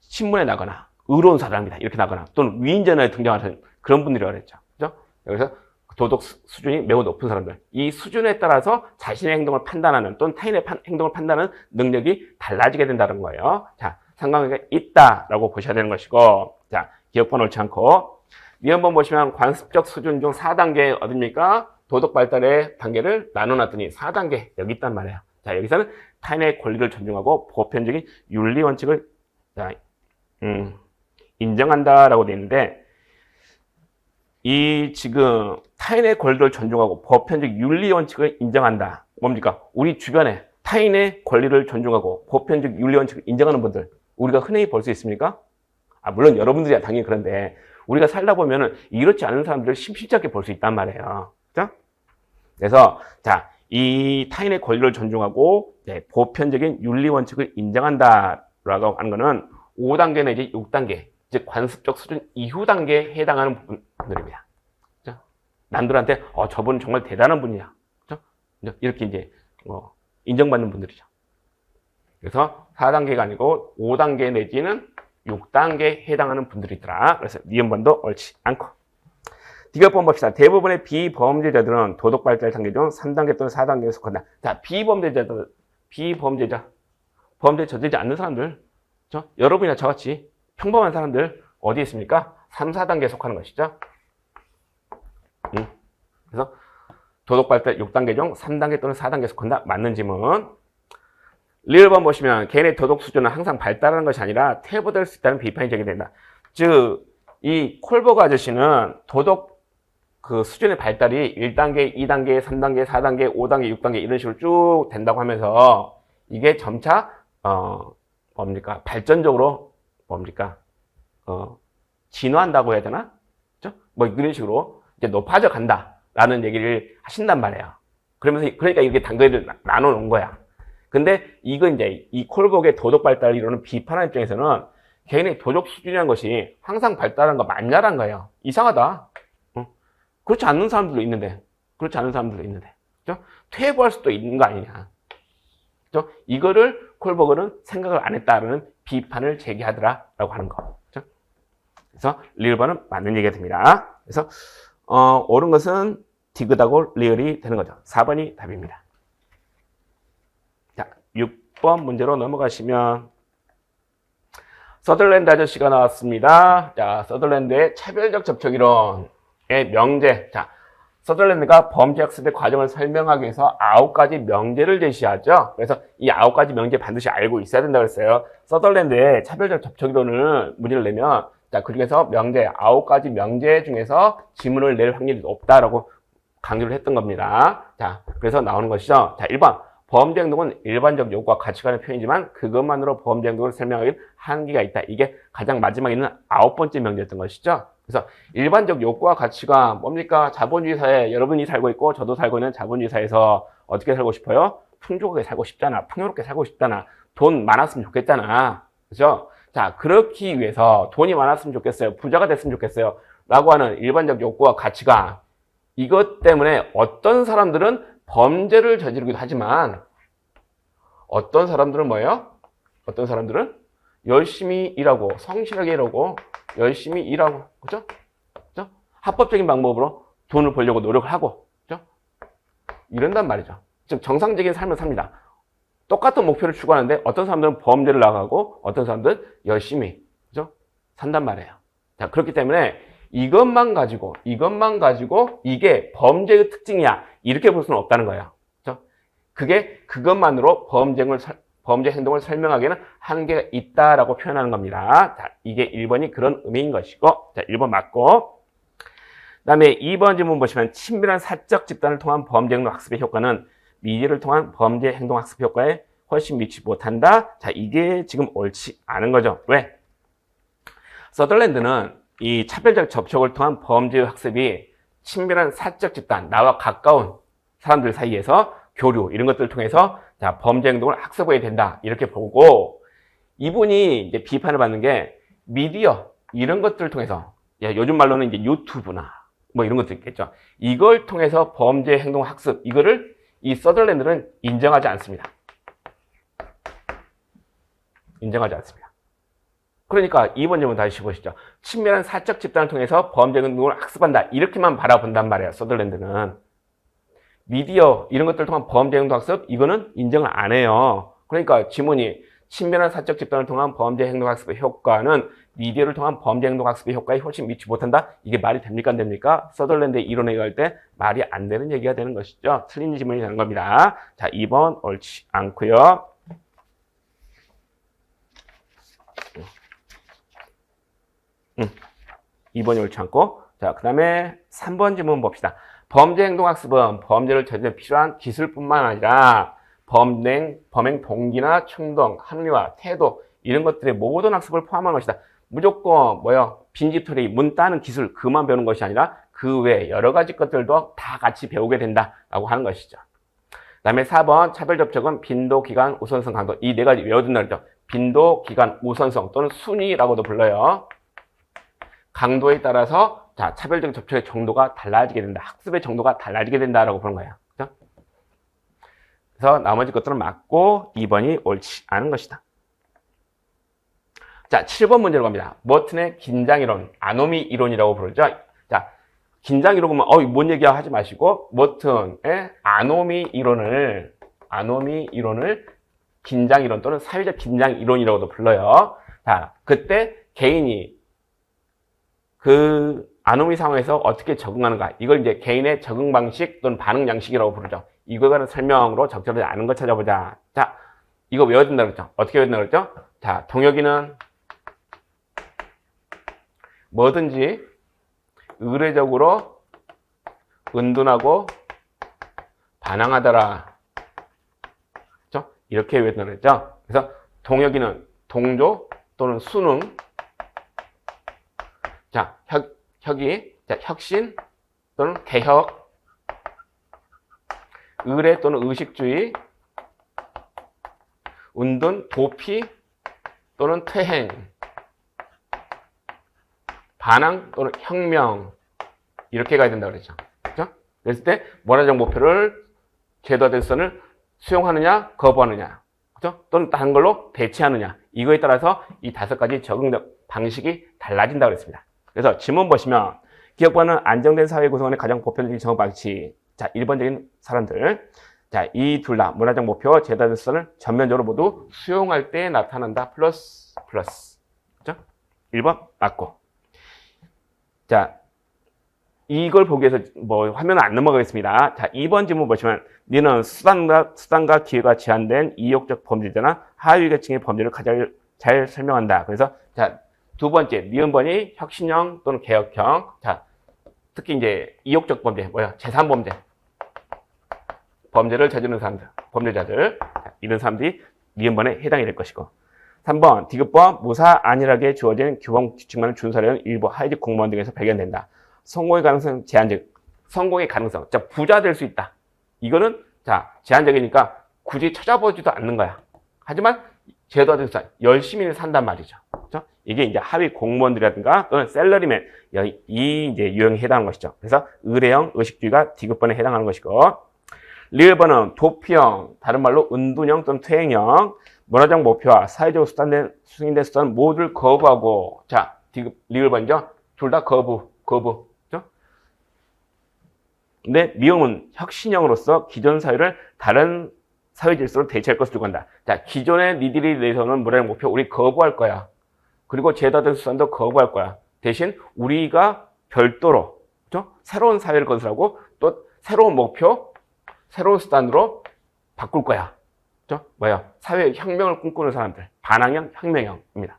신문에 나거나 의로운 사람이다. 이렇게 나거나 또는 위인전에 등장하는 그런 분들이라고 그랬죠. 그죠? 그래서 도덕 수준이 매우 높은 사람들. 이 수준에 따라서 자신의 행동을 판단하는 또는 타인의 행동을 판단하는 능력이 달라지게 된다는 거예요. 자, 상관관계가 있다라고 보셔야 되는 것이고, 자, 기억번 옳지 않고, 이 한번 보시면 관습적 수준 중 4단계 어딥니까? 도덕 발달의 단계를 나눠놨더니 4단계 여기 있단 말이에요. 자, 여기서는 타인의 권리를 존중하고 보편적인 윤리 원칙을 인정한다라고 되어 있는데, 이 지금 타인의 권리를 존중하고 보편적 윤리 원칙을 인정한다. 뭡니까? 우리 주변에 타인의 권리를 존중하고 보편적 윤리 원칙을 인정하는 분들 우리가 흔히 볼 수 있습니까? 물론 여러분들이 당연히 그런데 우리가 살다 보면은 이렇지 않은 사람들을 심심치 않게 볼 수 있단 말이에요. 그죠? 그래서 자, 이 타인의 권리를 존중하고 보편적인 윤리 원칙을 인정한다라고 하는 거는 5단계 내지 6단계 즉 관습적 수준 이후 단계에 해당하는 분들입니다. 그죠? 남들한테 저분은 정말 대단한 분이야. 그죠? 이렇게 이제 인정받는 분들이죠. 그래서 4단계가 아니고 5단계 내지는 6단계에 해당하는 분들이더라. 그래서 니은번도 옳지 않고. 디귿번 봅시다. 대부분의 비범죄자들은 도덕 발달 단계 중 3단계 또는 4단계에 속한다. 자, 범죄 저지르지 않는 사람들, 그렇죠? 여러분이나 저같이 평범한 사람들 어디에 있습니까? 3, 4단계에 속하는 것이죠. 그래서 도덕 발달 6단계 중 3단계 또는 4단계에 속한다. 맞는 지문. 리을번 보시면 개인의 도덕 수준은 항상 발달하는 것이 아니라 퇴보될 수 있다는 비판이 제기된다. 즉, 이 콜버그 아저씨는 도덕 그 수준의 발달이 1단계, 2단계, 3단계, 4단계, 5단계, 6단계 이런 식으로 쭉 된다고 하면서 이게 점차 뭡니까? 발전적으로 뭡니까? 진화한다고 해야 되나? 그죠? 뭐 이런 식으로 이제 높아져 간다라는 얘기를 하신단 말이에요. 그러니까 이렇게 단계를 나눠 놓은 거야. 근데 이거 이제 이 콜복의 도덕 발달을 이루는 비판하는 입장에서는 개인의 도덕 수준이라는 것이 항상 발달한 거 맞냐라는 거예요. 이상하다. 그렇지 않는 사람들도 있는데, 그렇지 않은 사람들도 있는데, 그죠? 퇴보할 수도 있는 거 아니냐. 그죠? 이거를 콜버그는 생각을 안 했다라는 비판을 제기하더라라고 하는 거. 그죠? 그래서 리을번은 맞는 얘기가 됩니다. 그래서 옳은 것은 디귿하고 리을이 되는 거죠. 4번이 답입니다. 자, 6번 문제로 넘어가시면 서덜랜드 아저씨가 나왔습니다. 자, 서덜랜드의 차별적 접촉 이론의 명제. 자, 서덜랜드가 범죄학습의 과정을 설명하기 위해서 9가지 명제를 제시하죠. 그래서 이 9가지 명제 반드시 알고 있어야 된다고 했어요. 서덜랜드의 차별적 접촉 이론을 문제를 내면 자, 그 중에서 명제, 9가지 명제 중에서 지문을 낼 확률이 높다라고 강조를 했던 겁니다. 자, 그래서 나오는 것이죠. 자, 1번. 범죄 행동은 일반적 욕구와 가치관의 표현이지만 그것만으로 범죄 행동을 설명하기는 한계가 있다. 이게 가장 마지막에 있는 9번째 명제였던 것이죠. 그래서 일반적 욕구와 가치가 뭡니까? 자본주의 사회, 여러분이 살고 있고 저도 살고 있는 자본주의 사회에서 어떻게 살고 싶어요? 풍족하게 살고 싶잖아. 풍요롭게 살고 싶잖아. 돈 많았으면 좋겠잖아. 그죠? 자, 그렇기 위해서 돈이 많았으면 좋겠어요. 부자가 됐으면 좋겠어요. 라고 하는 일반적 욕구와 가치가 이것 때문에 어떤 사람들은 범죄를 저지르기도 하지만 어떤 사람들은 뭐예요? 어떤 사람들은 열심히 일하고 성실하게 일하고 열심히 일하고 그죠? 그죠? 합법적인 방법으로 돈을 벌려고 노력을 하고 그죠? 이런단 말이죠. 즉 정상적인 삶을 삽니다. 똑같은 목표를 추구하는데 어떤 사람들은 범죄를 나가고 어떤 사람들은 열심히 그죠? 산단 말이에요. 자, 그렇기 때문에 이것만 가지고 이게 범죄의 특징이야 이렇게 볼 수는 없다는 거예요. 그렇죠? 그것만으로 범죄 행동을 설명하기에는 한계가 있다라고 표현하는 겁니다. 자, 이게 1번이 그런 의미인 것이고 자, 1번 맞고 그다음에 2번 질문 보시면 친밀한 사적 집단을 통한 범죄 행동 학습의 효과는 미디어를 통한 범죄 행동 학습 효과에 훨씬 미치지 못한다. 자, 이게 지금 옳지 않은 거죠. 왜? 서덜랜드는 이 차별적 접촉을 통한 범죄 학습이 친밀한 사적 집단, 나와 가까운 사람들 사이에서 교류 이런 것들을 통해서 자, 범죄 행동을 학습해야 된다 이렇게 보고 이분이 이제 비판을 받는 게 미디어 이런 것들을 통해서 요즘 말로는 이제 유튜브나 뭐 이런 것들 있겠죠. 이걸 통해서 범죄 행동 학습 이거를 이 서덜랜드는 인정하지 않습니다. 인정하지 않습니다. 그러니까 2번 질문 다시 보시죠. 친밀한 사적 집단을 통해서 범죄 행동을 학습한다. 이렇게만 바라본단 말이에요. 서덜랜드는. 미디어 이런 것들을 통한 범죄 행동 학습 이거는 인정을 안 해요. 그러니까 지문이 친밀한 사적 집단을 통한 범죄 행동 학습의 효과는 미디어를 통한 범죄 행동 학습의 효과에 훨씬 미치지 못한다. 이게 말이 됩니까 안 됩니까? 서덜랜드의 이론에 의할 때 말이 안 되는 얘기가 되는 것이죠. 틀린 지문이 되는 겁니다. 자, 2번 옳지 않고요. 2번이 옳지 않고 자, 그 다음에 3번 질문 봅시다. 범죄 행동 학습은 범죄를 저지르는 필요한 기술뿐만 아니라 범행 동기나 충동, 합리화, 태도 이런 것들의 모든 학습을 포함한 것이다. 무조건 빈집털이 문 따는 기술 그만 배우는 것이 아니라 그 외 여러 가지 것들도 다 같이 배우게 된다라고 하는 것이죠. 그 다음에 4번 차별 접촉은 빈도, 기간, 우선성, 강도 이 네 가지 외워둔다 그랬죠. 빈도, 기간, 우선성 또는 순위라고도 불러요. 강도에 따라서 자, 차별적 접촉의 정도가 달라지게 된다. 학습의 정도가 달라지게 된다라고 보는 거예요. 그죠? 그래서 나머지 것들은 맞고 2번이 옳지 않은 것이다. 자, 7번 문제로 갑니다. 머튼의 긴장이론, 아노미 이론이라고 부르죠. 자, 긴장이론 보면 뭔 얘기야 하지 마시고 머튼의 아노미 이론을 긴장이론 또는 사회적 긴장이론이라고도 불러요. 자, 그때 개인이 그 아노미 상황에서 어떻게 적응하는가 이걸 이제 개인의 적응 방식 또는 반응 양식이라고 부르죠. 이거에 관한 설명으로 적절하지 않은 거 찾아보자. 자, 이거 외워준다 그랬죠. 어떻게 외워준다 그랬죠? 자, 동혁이는 뭐든지 의례적으로 은둔하고 반항하더라. 그렇죠? 이렇게 외워냈죠. 그래서 동혁이는 동조 또는 수능. 자, 혁이 자, 혁신 또는 개혁. 의례 또는 의식주의. 은둔, 도피 또는 퇴행. 반항 또는 혁명. 이렇게 가야 된다고 그랬죠. 그렇죠? 그랬을 때 문화적 목표를 제도화된선을 수용하느냐, 거부하느냐, 그렇죠? 또는 다른 걸로 대체하느냐. 이거에 따라서 이 5가지 적응 방식이 달라진다고 그랬습니다. 그래서 지문 보시면 기업가는 안정된 사회 구성원의 가장 보편적인 적응 방식. 자, 1번적인 사람들. 자, 이 둘 다 문화적 목표, 제도화된선을 전면적으로 모두 수용할 때 나타난다. 플러스. 그렇죠? 1번 맞고. 자, 이걸 보기 위해서 화면은 안 넘어가겠습니다. 자, 2번 질문 보시면 너는 수단과 기회가 제한된 이욕적 범죄자나 하위 계층의 범죄를 가장 잘 설명한다. 그래서 자, 두 번째 니은번이 혁신형 또는 개혁형. 자, 특히 이제 이욕적 범죄 제3범죄 범죄를 저지르는 사람들, 범죄자들. 자, 이런 사람들이 니은번에 해당이 될 것이고. 3번 디귿법 무사 안일하게 주어진 규범 규칙만을 준수하려는 일부 하위직 공무원 등에서 발견된다. 성공의 가능성 제한적. 성공의 가능성. 자, 부자 될 수 있다. 이거는 자, 제한적이니까 굳이 찾아보지도 않는 거야. 하지만 제도화돼서 열심히 산단 말이죠. 그렇죠? 이게 이제 하위 공무원들이라든가 또는 셀러리맨 이 이제 유형에 해당하는 것이죠. 그래서 의례형 의식주의가 디귿번에 해당하는 것이고, 리을번은 도피형, 다른 말로 은둔형 또는 퇴행형, 문화적 목표와 사회적으로 승인된 수단은 모두를 거부하고. 자, 리을번이죠. 둘 다 거부. 그렇죠? 근데 미음은 혁신형으로서 기존 사회를 다른 사회 질서로 대체할 것을 요구한다. 자, 기존의 니들이 내세우는 문화적 목표 우리 거부할 거야. 그리고 제도화된 수단도 거부할 거야. 대신 우리가 별도로, 그렇죠? 새로운 사회를 건설하고 또 새로운 목표, 새로운 수단으로 바꿀 거야. 그렇죠? 사회 혁명을 꿈꾸는 사람들. 반항형, 혁명형입니다.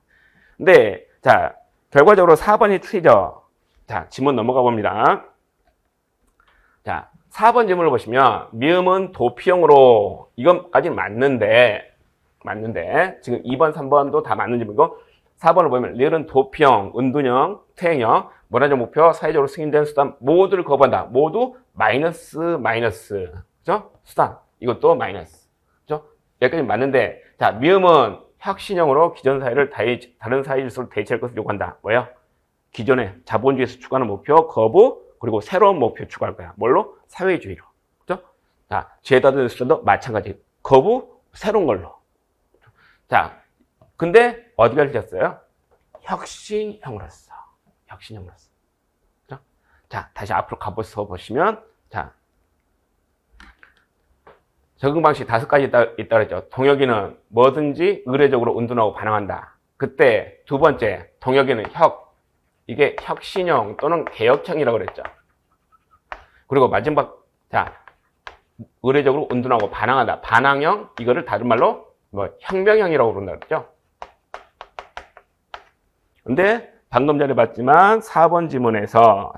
근데 자, 결과적으로 4번이 틀리죠. 자, 지문 넘어가 봅니다. 자, 4번 지문을 보시면 미음은 도피형으로 이것까지는 맞는데 지금 2번, 3번도 다 맞는 지문이고 4번을 보면 리을은 도피형, 은둔형, 퇴행형, 문화적 목표, 사회적으로 승인된 수단 모두를 거부한다. 모두 마이너스. 그죠? 수단. 이것도 마이너스. 그죠? 여기까지 맞는데 자, 미음은 혁신형으로 기존 사회를 다른 사회 질서로 대체할 것을 요구한다. 기존의 자본주의에서 추구하는 목표 거부, 그리고 새로운 목표 추구할 거야. 뭘로? 사회주의로. 그죠? 자, 제도화된 수단도 마찬가지. 거부, 새로운 걸로. 자, 근데 어디가 틀렸어요? 혁신형으로서. 그죠? 자, 다시 앞으로 가보시면, 자, 적응 방식 5가지 있다 그랬죠. 동혁이는 뭐든지 의례적으로 은둔하고 반항한다. 그때 두 번째, 동혁이는 이게 혁신형 또는 개혁형이라고 그랬죠. 그리고 마지막, 자, 의례적으로 은둔하고 반항한다. 반항형, 이거를 다른 말로 혁명형이라고 부른다 그랬죠. 근데 방금 전에 봤지만 4번 지문에서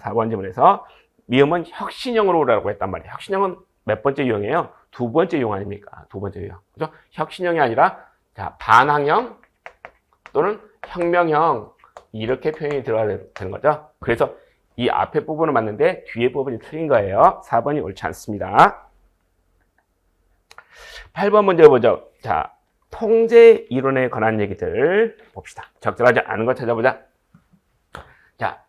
미음은 혁신형으로라고 했단 말이에요. 혁신형은 몇 번째 유형이에요? 2번째 유형 아닙니까? 2번째 유형. 그죠? 혁신형이 아니라, 자, 반항형 또는 혁명형. 이렇게 표현이 들어가야 되는 거죠. 그래서 이 앞에 부분은 맞는데 뒤에 부분이 틀린 거예요. 4번이 옳지 않습니다. 8번 문제 보죠. 자, 통제 이론에 관한 얘기들 봅시다. 적절하지 않은 거 찾아보자. 자,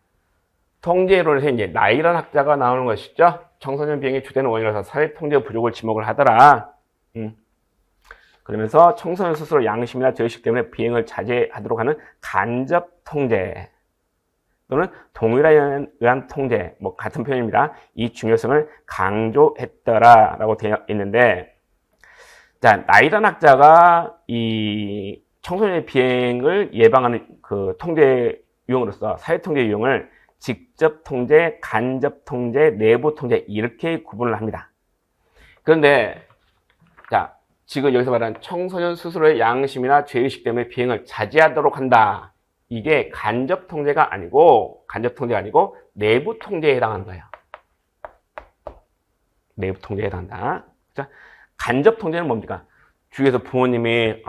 통제 이론에서 이제 나이란 학자가 나오는 것이죠. 청소년 비행의 주된 원인으로서 사회 통제 부족을 지목을 하더라. 그러면서 청소년 스스로 양심이나 죄의식 때문에 비행을 자제하도록 하는 간접 통제 또는 동일에 의한 통제, 같은 표현입니다. 이 중요성을 강조했더라라고 되어 있는데, 자, 나이란 학자가 이 청소년의 비행을 예방하는 그 통제 유형으로서 사회 통제 유형을 직접 통제, 간접 통제, 내부 통제 이렇게 구분을 합니다. 그런데 자, 지금 여기서 말하는 청소년 스스로의 양심이나 죄의식 때문에 비행을 자제하도록 한다. 이게 간접 통제가 아니고 내부 통제에 해당하는 거예요. 내부 통제에 해당한다. 자, 간접 통제는 뭡니까? 주위에서 부모님이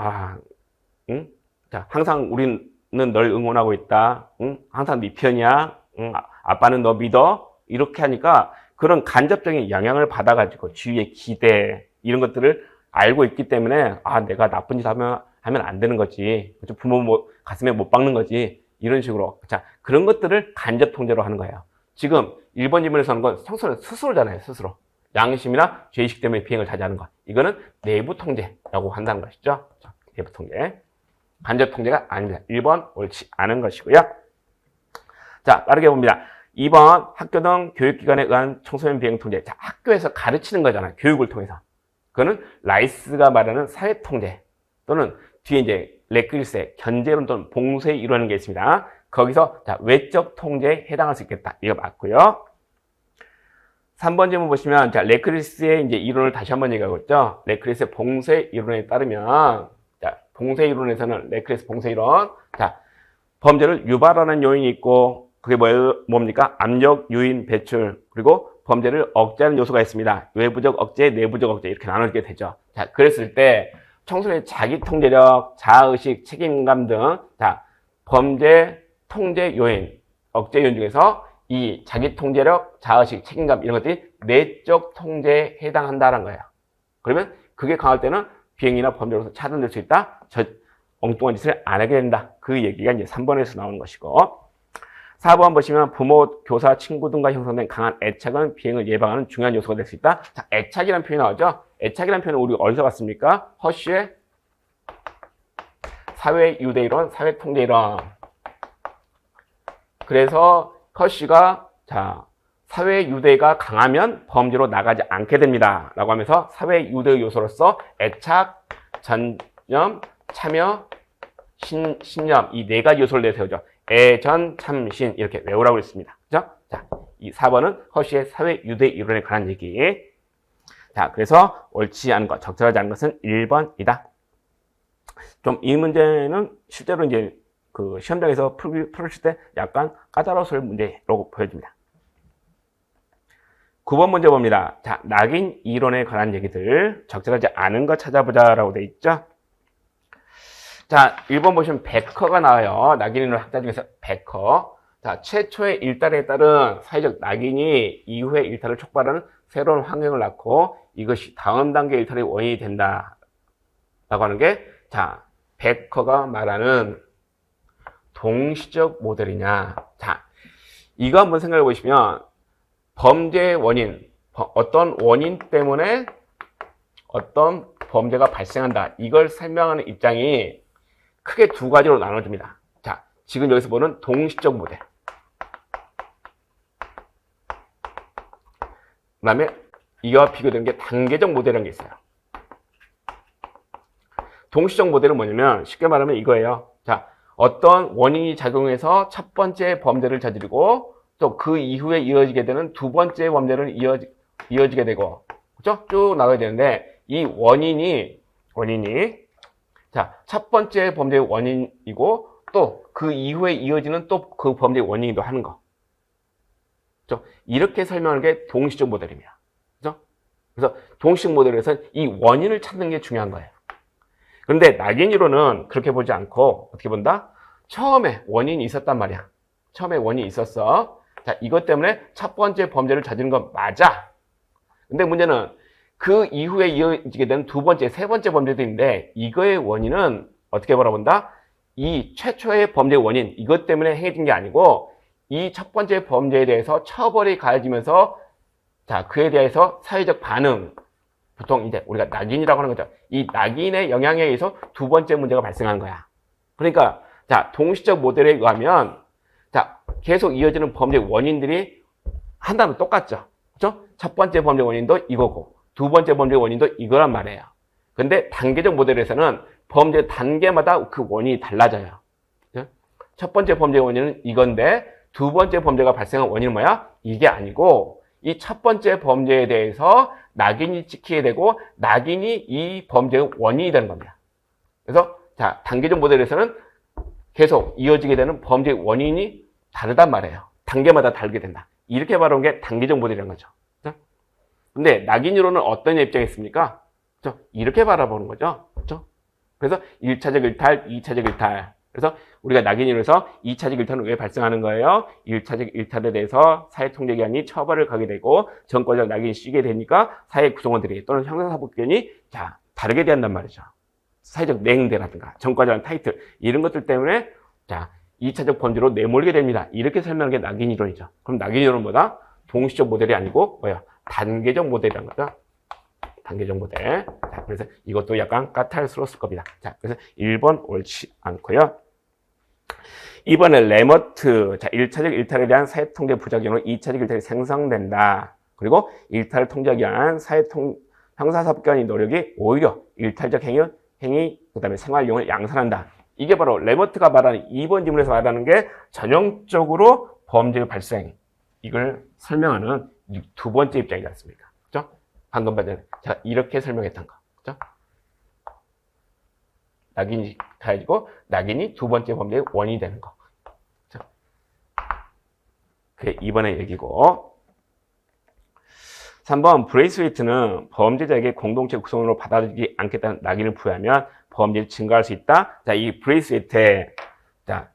응? 자, 항상 우리는 널 응원하고 있다. 응? 항상 네 편이야. 응? 아빠는 너 믿어. 이렇게 하니까 그런 간접적인 영향을 받아가지고 주위의 기대 이런 것들을 알고 있기 때문에 내가 나쁜 짓 하면 안 되는 거지. 부모 가슴에 못 박는 거지. 이런 식으로. 자, 그런 것들을 간접 통제로 하는 거예요. 지금 1번 질문에서 하는 건 청소년 스스로잖아요. 스스로. 양심이나 죄의식 때문에 비행을 자제하는 것. 이거는 내부 통제라고 한다는 것이죠. 자, 내부 통제. 간접 통제가 아닙니다. 1번 옳지 않은 것이고요. 자, 빠르게 봅니다. 2번 학교 등 교육기관에 의한 청소년 비행 통제. 자, 학교에서 가르치는 거잖아요. 교육을 통해서. 그거는 라이스가 말하는 사회 통제 또는 뒤에 이제 레크리스의 견제론 또는 봉쇄에 이루어지는 게 있습니다. 거기서 자, 외적 통제에 해당할 수 있겠다. 이거 맞고요. 3번 질문 보시면 자, 레크리스의 이제 이론을 다시 한번 얘기하고 있죠. 레크리스의 봉쇄 이론에 따르면 자, 봉쇄 이론에서는 레크리스 봉쇄 이론. 자, 범죄를 유발하는 요인이 있고 그게 뭡니까? 압력, 유인, 배출 그리고 범죄를 억제하는 요소가 있습니다. 외부적 억제, 내부적 억제 이렇게 나눠지게 되죠. 자, 그랬을 때 청소년의 자기 통제력, 자아의식, 책임감 등 자, 범죄 통제 요인, 억제 요인 중에서 이 자기 통제력, 자아의식, 책임감 이런 것들이 내적 통제에 해당한다는 거예요. 그러면 그게 강할 때는 비행이나 범죄로서 차단될 수 있다. 엉뚱한 짓을 안 하게 된다. 그 얘기가 이제 3번에서 나오는 것이고 4번 보시면 부모, 교사, 친구 등과 형성된 강한 애착은 비행을 예방하는 중요한 요소가 될 수 있다. 자, 애착이라는 표현이 나오죠. 애착이라는 표현은 우리 어디서 봤습니까? 허쉬의 사회 유대 이론, 사회 통제 이론. 그래서 허쉬가 자, 사회 유대가 강하면 범죄로 나가지 않게 됩니다. 라고 하면서 사회 유대 요소로서 애착, 전념, 참여, 신념 이 네 가지 요소를 내세우죠. 애전, 참신 이렇게 외우라고 했습니다. 그죠? 자, 이 4번은 허쉬의 사회 유대 이론에 관한 얘기. 자, 그래서 옳지 않은 것, 적절하지 않은 것은 1번이다. 좀 이 문제는 실제로 이제 그 시험장에서 풀으실 때 약간 까다로울 문제라고 보여집니다. 9번 문제 봅니다. 자, 낙인 이론에 관한 얘기들 적절하지 않은 것 찾아보자라고 돼 있죠. 자, 1번 보시면 베커가 나와요. 낙인 이론 학자 중에서 베커. 자, 최초의 일탈에 따른 사회적 낙인이 이후의 일탈을 촉발하는 새로운 환경을 낳고 이것이 다음 단계 일탈의 원인이 된다. 라고 하는 게, 자, 베커가 말하는 동시적 모델이냐. 자, 이거 한번 생각해 보시면 범죄의 원인, 어떤 원인 때문에 어떤 범죄가 발생한다. 이걸 설명하는 입장이 크게 두 가지로 나눠집니다. 자, 지금 여기서 보는 동시적 모델. 그 다음에 이와 비교되는 게 단계적 모델이라는 게 있어요. 동시적 모델은 뭐냐면 쉽게 말하면 이거예요. 자, 어떤 원인이 작용해서 첫 번째 범죄를 저지르고 또 그 이후에 이어지게 되는 두 번째 범죄를 이어지게 되고 그렇죠? 쭉 나가야 되는데 이 원인이 자, 첫 번째 범죄의 원인이고 또 그 이후에 이어지는 또 그 범죄의 원인이기도 하는 거. 그렇죠? 이렇게 설명하는 게 동시적 모델입니다. 그렇죠? 그래서 동시적 모델에서는 이 원인을 찾는 게 중요한 거예요. 그런데 낙인 이론은 그렇게 보지 않고 어떻게 본다? 처음에 원인이 있었단 말이야. 처음에 원인이 있었어. 자, 이것 때문에 첫 번째 범죄를 저지른 건 맞아. 근데 문제는 그 이후에 이어지게 되는 두 번째, 세 번째 범죄도 있는데 이거의 원인은 어떻게 바라본다? 이 최초의 범죄 원인, 이것 때문에 행해진 게 아니고 이 첫 번째 범죄에 대해서 처벌이 가해지면서 자, 그에 대해서 사회적 반응, 보통 이제 우리가 낙인이라고 하는 거죠. 이 낙인의 영향에 의해서 두 번째 문제가 발생한 거야. 그러니까 자, 동시적 모델에 의하면 자, 계속 이어지는 범죄 원인들이 한다면 똑같죠. 그렇죠? 첫 번째 범죄 원인도 이거고 두 번째 범죄 원인도 이거란 말이에요. 근데 단계적 모델에서는 범죄 단계마다 그 원인이 달라져요. 그렇죠? 첫 번째 범죄 원인은 이건데 두 번째 범죄가 발생한 원인은 뭐야? 이게 아니고 이 첫 번째 범죄에 대해서 낙인이 찍히게 되고 낙인이 이 범죄의 원인이 되는 겁니다. 그래서 자, 단계적 모델에서는 계속 이어지게 되는 범죄의 원인이 다르단 말이에요. 단계마다 다르게 된다. 이렇게 말하는 게 단계적 모델이라는 거죠. 그렇죠? 근데 낙인 이론은 어떤 입장에 있습니까? 그렇죠? 이렇게 바라보는 거죠. 그렇죠? 그래서 1차적 일탈, 2차적 일탈. 그래서 우리가 낙인 이론에서 2차적 일탈은 왜 발생하는 거예요? 1차적 일탈에 대해서 사회통제기관이 처벌을 가게 되고 정권적 낙인이 쓰게 되니까 사회 구성원들이 또는 형사사법기관이 자 다르게 대한단 말이죠. 사회적 냉대라든가 정과적인 타이틀 이런 것들 때문에 자 2차적 범죄로 내몰리게 됩니다. 이렇게 설명하는 게 낙인 이론이죠. 그럼 낙인 이론은 뭐다? 동시적 모델이 아니고 뭐야? 단계적 모델이란 거죠. 단계적 모델. 자, 그래서 이것도 약간 까탈스러웠을 겁니다. 자, 그래서 1번 옳지 않고요. 2번은 레머트. 자, 1차적 일탈에 대한 사회통제 부작용으로 2차적 일탈이 생성된다. 그리고 일탈을 통제하기 위한 형사사법기관의 노력이 오히려 일탈적 행위, 그 다음에 생활용을 양산한다. 이게 바로 레머트가 말하는 2번 지문에서 말하는 게 전형적으로 범죄의 발생. 이걸 설명하는 두 번째 입장이지 않습니까? 그죠? 방금 받은 제가 이렇게 설명했던 거. 그죠? 낙인이 가지고 낙인이 두 번째 범죄의 원인이 되는 거. 그죠? 그게 2번의 얘기고. 3번 브레이스웨이트는 범죄자에게 공동체 구성으로 받아들이지 않겠다는 낙인을 부여하면 범죄를 증가할 수 있다. 자, 이 브레이스웨이트의 자,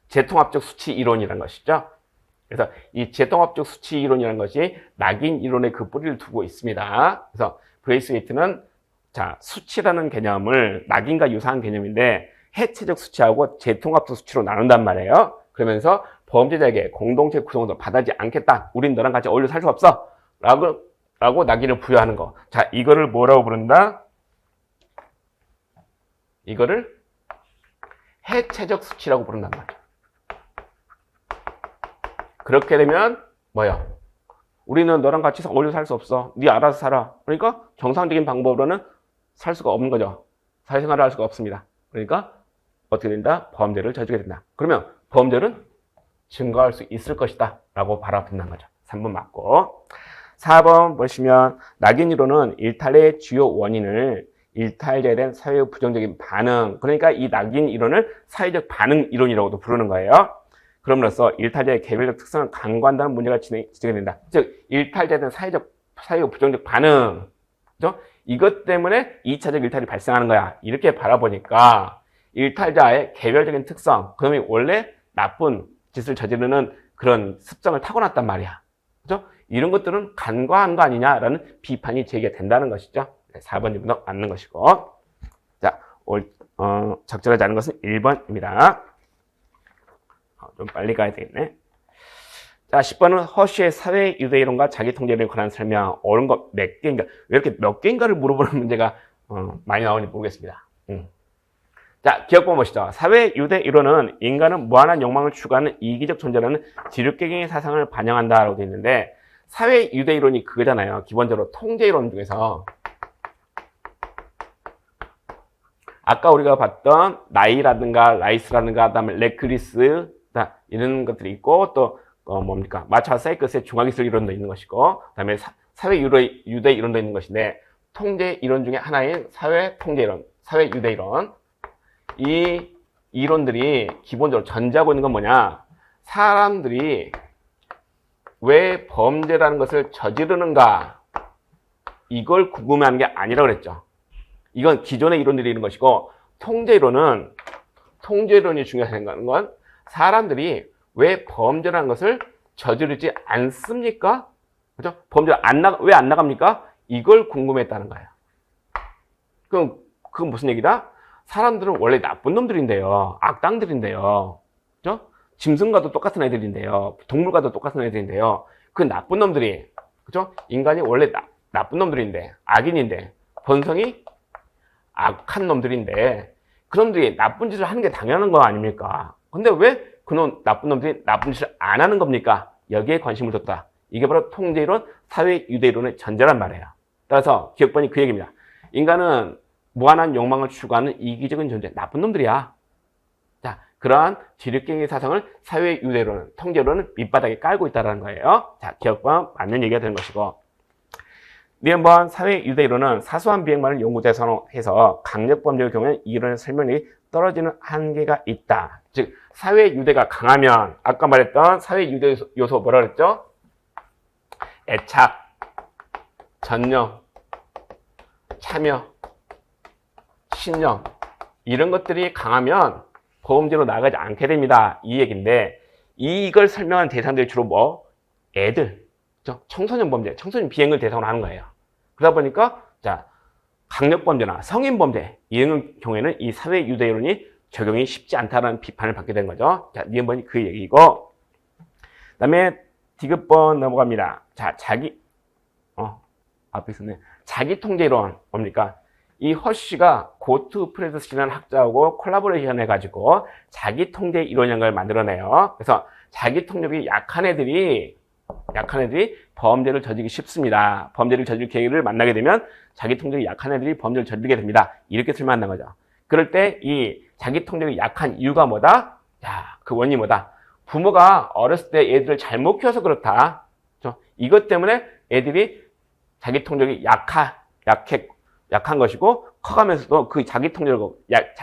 재통합적 수치 이론이라는 것이죠. 그래서 이 재통합적 수치 이론이라는 것이 낙인 이론의 그 뿌리를 두고 있습니다. 그래서 브레이스웨이트는 자, 수치라는 개념을 낙인과 유사한 개념인데 해체적 수치하고 재통합적 수치로 나눈단 말이에요. 그러면서 범죄자에게 공동체 구성으로 받아들이지 않겠다. 우린 너랑 같이 어울려 살 수 없어. 라고 낙인을 부여하는 거. 자, 이거를 뭐라고 부른다? 이거를 해체적 수치라고 부른단 말이야. 그렇게 되면 뭐야? 우리는 너랑 같이 어울려 살 수 없어. 네 알아서 살아. 그러니까 정상적인 방법으로는 살 수가 없는 거죠. 사회생활을 할 수가 없습니다. 그러니까 어떻게 된다? 범죄를 저지르게 된다. 그러면 범죄는 증가할 수 있을 것이다. 라고 바라본다는 거죠. 3번 맞고. 4번 보시면 낙인 이론은 일탈의 주요 원인을 일탈자에 대한 사회 부정적인 반응, 그러니까 이 낙인 이론을 사회적 반응 이론이라고도 부르는 거예요. 그럼으로써 일탈자의 개별적 특성을 강구한다는 문제가 지적된다. 즉 일탈자에 대한 사회적 부정적 반응, 그죠? 이것 때문에 2차적 일탈이 발생하는 거야. 이렇게 바라보니까 일탈자의 개별적인 특성, 그놈이 원래 나쁜 짓을 저지르는 그런 습성을 타고났단 말이야. 그죠? 이런 것들은 간과한 거 아니냐라는 비판이 제기가 된다는 것이죠. 4번 지문도 맞는 것이고. 자, 적절하지 않은 것은 1번입니다. 좀 빨리 가야 되겠네. 자, 10번은 허쉬의 사회 유대이론과 자기 통제에 관한 설명. 옳은 거 몇 개인가? 왜 이렇게 몇 개인가를 물어보는 문제가 많이 나오는지 모르겠습니다. 자, 기억해 보시죠. 사회 유대 이론은 인간은 무한한 욕망을 추구하는 이기적 존재라는 지류계경의 사상을 반영한다라고 되어 있는데, 사회 유대 이론이 그거잖아요. 기본적으로 통제 이론 중에서 아까 우리가 봤던 나이라든가 라이스라든가 그다음에 레크리스 이런 것들이 있고 또 뭡니까 마차 사이커스의 중화기술 이론도 있는 것이고 그다음에 사회 유대 이론도 있는 것인데 통제 이론 중에 하나인 사회 통제 이론, 사회 유대 이론 이 이론들이 기본적으로 전제하고 있는 건 뭐냐? 사람들이 왜 범죄라는 것을 저지르는가? 이걸 궁금해하는 게 아니라고 그랬죠. 이건 기존의 이론들이 있는 것이고 통제 이론이 중요하다는 건 사람들이 왜 범죄라는 것을 저지르지 않습니까? 그죠? 범죄 왜 안 나갑니까? 이걸 궁금했다는 거예요. 그럼 그건 무슨 얘기다? 사람들은 원래 나쁜 놈들인데요. 악당들인데요. 그죠? 짐승과도 똑같은 애들인데요. 동물과도 똑같은 애들인데요. 그 나쁜 놈들이, 그죠? 인간이 원래 나쁜 놈들인데, 악인인데, 본성이 악한 놈들인데, 그 놈들이 나쁜 짓을 하는 게 당연한 거 아닙니까? 근데 왜 그놈 나쁜 놈들이 나쁜 짓을 안 하는 겁니까? 여기에 관심을 뒀다. 이게 바로 통제이론, 사회 유대이론의 전제란 말이에요. 따라서 기억번이 그 얘기입니다. 인간은 무한한 욕망을 추구하는 이기적인 존재, 나쁜 놈들이야. 자, 그러한 지륵경의 사상을 사회 유대론은, 통제론은 밑바닥에 깔고 있다는 거예요. 자, 기억번 맞는 얘기가 되는 것이고. 한번 사회 유대이론은 사소한 비행만을 연구대상으로 해서 강력범죄의 경우에는 이론의 설명력이 떨어지는 한계가 있다. 즉, 사회 유대가 강하면, 아까 말했던 사회 유대 요소 뭐라 그랬죠? 애착, 전념, 참여, 신념 이런 것들이 강하면 보험제로 나가지 않게 됩니다. 이 얘기인데 이걸 설명한 대상들이 주로 뭐? 애들, 청소년 범죄, 청소년 비행을 대상으로 하는 거예요. 그러다 보니까 자 강력범죄나 성인범죄 이런 경우에는 이 사회유대이론이 적용이 쉽지 않다는 비판을 받게 된 거죠. 자, 니은번이 그 얘기고 그다음에 디귿번 넘어갑니다. 자, 앞에 있었네. 자기통제이론 뭡니까? 이 허쉬가 고트 프레드스라는 학자하고 콜라보레이션 해가지고 자기통제 이론이라는 걸 만들어내요. 그래서 자기통제력이 약한 애들이 범죄를 저지르기 쉽습니다. 범죄를 저질 계획을 만나게 되면 자기통제력이 약한 애들이 범죄를 저지르게 됩니다. 이렇게 설명한다는 거죠. 그럴 때 이 자기통제력이 약한 이유가 뭐다? 자, 그 원인이 뭐다? 부모가 어렸을 때 애들을 잘못 키워서 그렇다. 이것 때문에 애들이 자기통제력이 약한 것이고 커가면서도 그 자기통제력,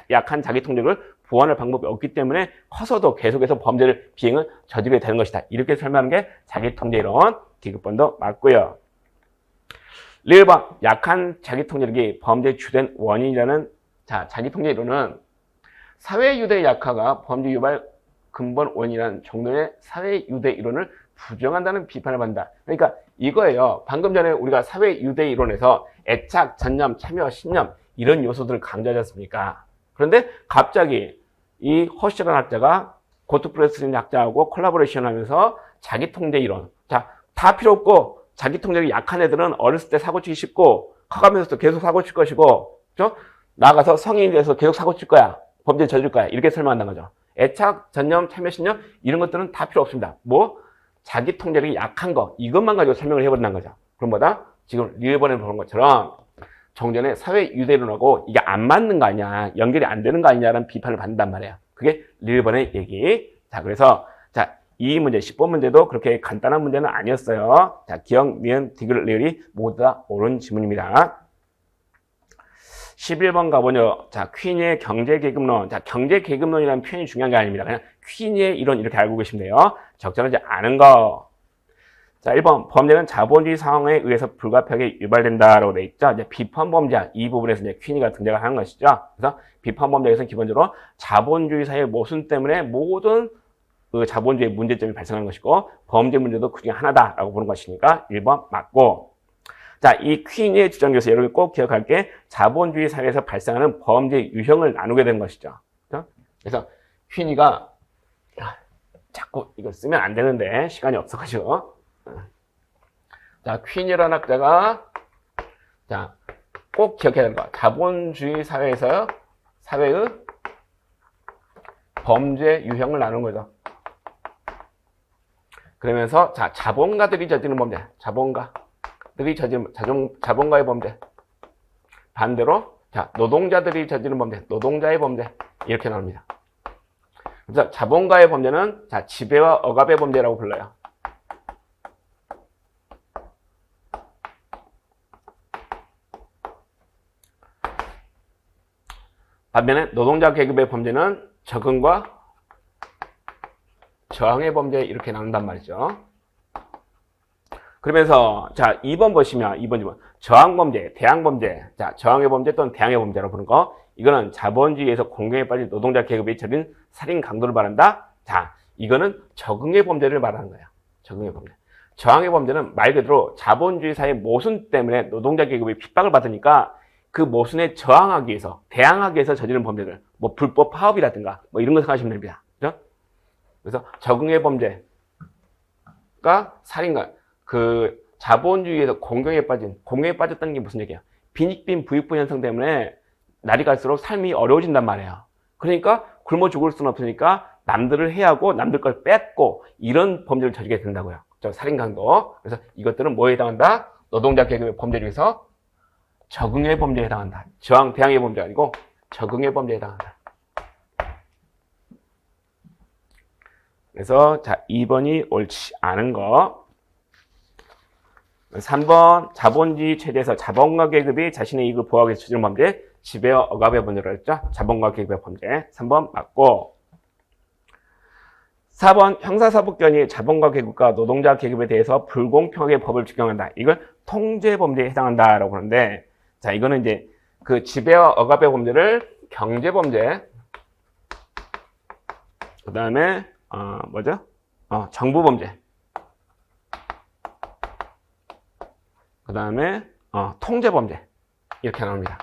약한 자기통제력을 보완할 방법이 없기 때문에 커서도 계속해서 범죄를 비행을 저지르게 되는 것이다. 이렇게 설명하는 게 자기통제이론 디귿번도 맞고요. 1번 약한 자기통제력이 범죄의 주된 원인이라는 자기통제이론은 사회유대 약화가 범죄 유발 근본 원인이라는 정도의 사회유대 이론을 부정한다는 비판을 받는다. 그러니까 이거예요. 방금 전에 우리가 사회유대 이론에서 애착, 전념, 참여, 신념 이런 요소들을 강조하지 않습니까? 그런데 갑자기 이 허쉬라는 학자가 고트프레스린 학자하고 콜라보레이션 하면서 자기통제 이론. 자, 다 필요 없고 자기통제력이 약한 애들은 어렸을 때 사고치기 쉽고 커가면서도 계속 사고칠 것이고 나아가서 성인이 돼서 계속 사고칠 거야. 범죄 저질 거야. 이렇게 설명한다는 거죠. 애착, 전념, 참여, 신념 이런 것들은 다 필요 없습니다. 자기 통제력이 약한 거 이것만 가지고 설명을 해버린다는 거죠. 그럼 뭐다? 지금 리을번에 보는 것처럼 정전에 사회유대론하고 이게 안 맞는 거 아니야, 연결이 안 되는 거 아니냐라는 비판을 받는단 말이에요. 그게 리을번의 얘기. 자, 그래서 이 문제 10번 문제도 그렇게 간단한 문제는 아니었어요. 자, 기억, 니은, 디귿, 리을이 모두 다 옳은 지문입니다. 11번 가보죠. 자, 퀸의 경제계급론. 자, 경제계급론이라는 표현이 중요한 게 아닙니다. 그냥 퀸의 이론 이렇게 알고 계시면 돼요. 적절하지 않은 거. 자, 1번. 범죄는 자본주의 상황에 의해서 불가피하게 유발된다라고 돼 있죠. 이제 비판범죄. 이 부분에서 이제 퀸이가 등장을 하는 것이죠. 그래서 비판범죄에서는 기본적으로 자본주의 사회의 모순 때문에 모든 그 자본주의 문제점이 발생하는 것이고 범죄 문제도 그중에 하나다라고 보는 것이니까 1번 맞고. 자, 이 퀸의 주장에서 여러분이 꼭 기억할 게 자본주의 사회에서 발생하는 범죄 유형을 나누게 된 것이죠. 그래서 퀸이가 자꾸 이거 쓰면 안 되는데 시간이 없어가지고 자, 퀸이라는 학자가 꼭 기억해야 되는 거. 자본주의 사회에서 사회의 범죄 유형을 나누는 거죠. 그러면서 자본가들이 저지르는 범죄, 자본가의 범죄. 반대로 노동자들이 저지르는 범죄, 노동자의 범죄. 이렇게 나옵니다. 그래서 자본가의 범죄는 지배와 억압의 범죄라고 불러요. 반면에 노동자 계급의 범죄는 적응과 저항의 범죄 이렇게 나눈단 말이죠. 그러면서 2번 보시면 2번 저항범죄, 대항범죄. 저항의 범죄 또는 대항의 범죄라고 부르는 거. 이거는 자본주의에서 공경에 빠진 노동자 계급이 저린 살인 강도를 말한다. 이거는 적응의 범죄를 말하는 거예요. 적응의 범죄. 저항의 범죄는 말 그대로 자본주의 사회 모순 때문에 노동자 계급이 핍박을 받으니까 그 모순에 저항하기 위해서, 대항하기 위해서 저지른 범죄들. 불법 파업이라든가 이런 거 생각하시면 됩니다. 그죠? 그래서 적응의 범죄가 살인과 그 자본주의에서 공경에 빠졌다는 게 무슨 얘기야? 빈익빈 부익부 현상 때문에 날이 갈수록 삶이 어려워진단 말이에요. 그러니까 굶어 죽을 수는 없으니까 남들을 해하고 남들 걸 뺏고 이런 범죄를 저지르게 된다고요. 살인 강도. 그래서 이것들은 뭐에 해당한다? 노동자 계급의 범죄 중에서 적응의 범죄에 해당한다. 저항, 대항의 범죄가 아니고 적응의 범죄에 해당한다. 그래서 2번이 옳지 않은 거. 3번 자본주의 체제에서 자본가 계급이 자신의 이익을 보호하기 위해서 저지른 범죄, 지배와 억압의 범죄라고 했죠. 자본가 계급의 범죄. 3번 맞고. 4번 형사사법권이 자본가 계급과 노동자 계급에 대해서 불공평하게 법을 적용한다. 이걸 통제 범죄에 해당한다라고 하는데, 자, 이거는 이제 그 지배와 억압의 범죄를 경제 범죄, 그 다음에 뭐죠? 정부 범죄, 그 다음에 통제 범죄 이렇게 나옵니다.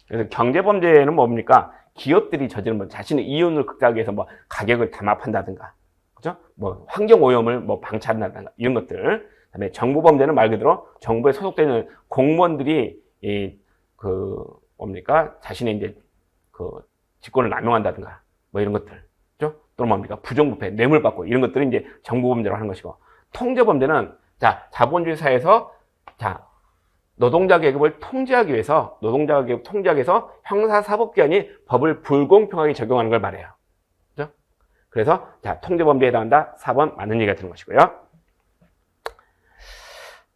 그래서 경제 범죄는 뭡니까? 기업들이 저지른 뭐 자신의 이윤을 극대화하기 위해서 뭐 가격을 담합한다든가, 그죠? 뭐 환경 오염을 뭐 방치한다든가 이런 것들. 그다음에 정부 범죄는 말 그대로 정부에 소속되는 공무원들이 뭡니까? 자신의 이제 그 직권을 남용한다든가 뭐 이런 것들, 그죠? 또는 뭡니까? 부정부패, 뇌물 받고 이런 것들이 이제 정부 범죄로 하는 것이고, 통제 범죄는 자 자본주의 사회에서 자 노동자 계급을 통제하기 위해서 형사사법기관이 법을 불공평하게 적용하는 걸 말해요. 그죠? 그래서 자 통제 범죄에 해당한다. 4번 맞는 얘기가 되는 것이고요.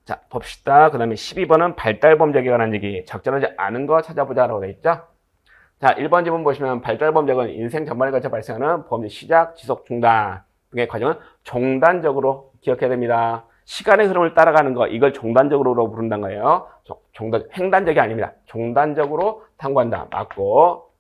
자 봅시다. 그 다음에 12번은 발달 범죄에 관한 얘기. 적절하지 않은 거 찾아보자라고 되어 있죠. 자 1번 지문 보시면 발달 범죄는 인생 전반에 걸쳐 발생하는 범죄 시작, 지속, 중단 등의 과정은 종단적으로 기억해야 됩니다. 시간의 흐름을 따라가는 거, 이걸 종단적으로 부른다는 거예요. 횡단적이 아닙니다. 종단적으로 탐구한다. 맞고.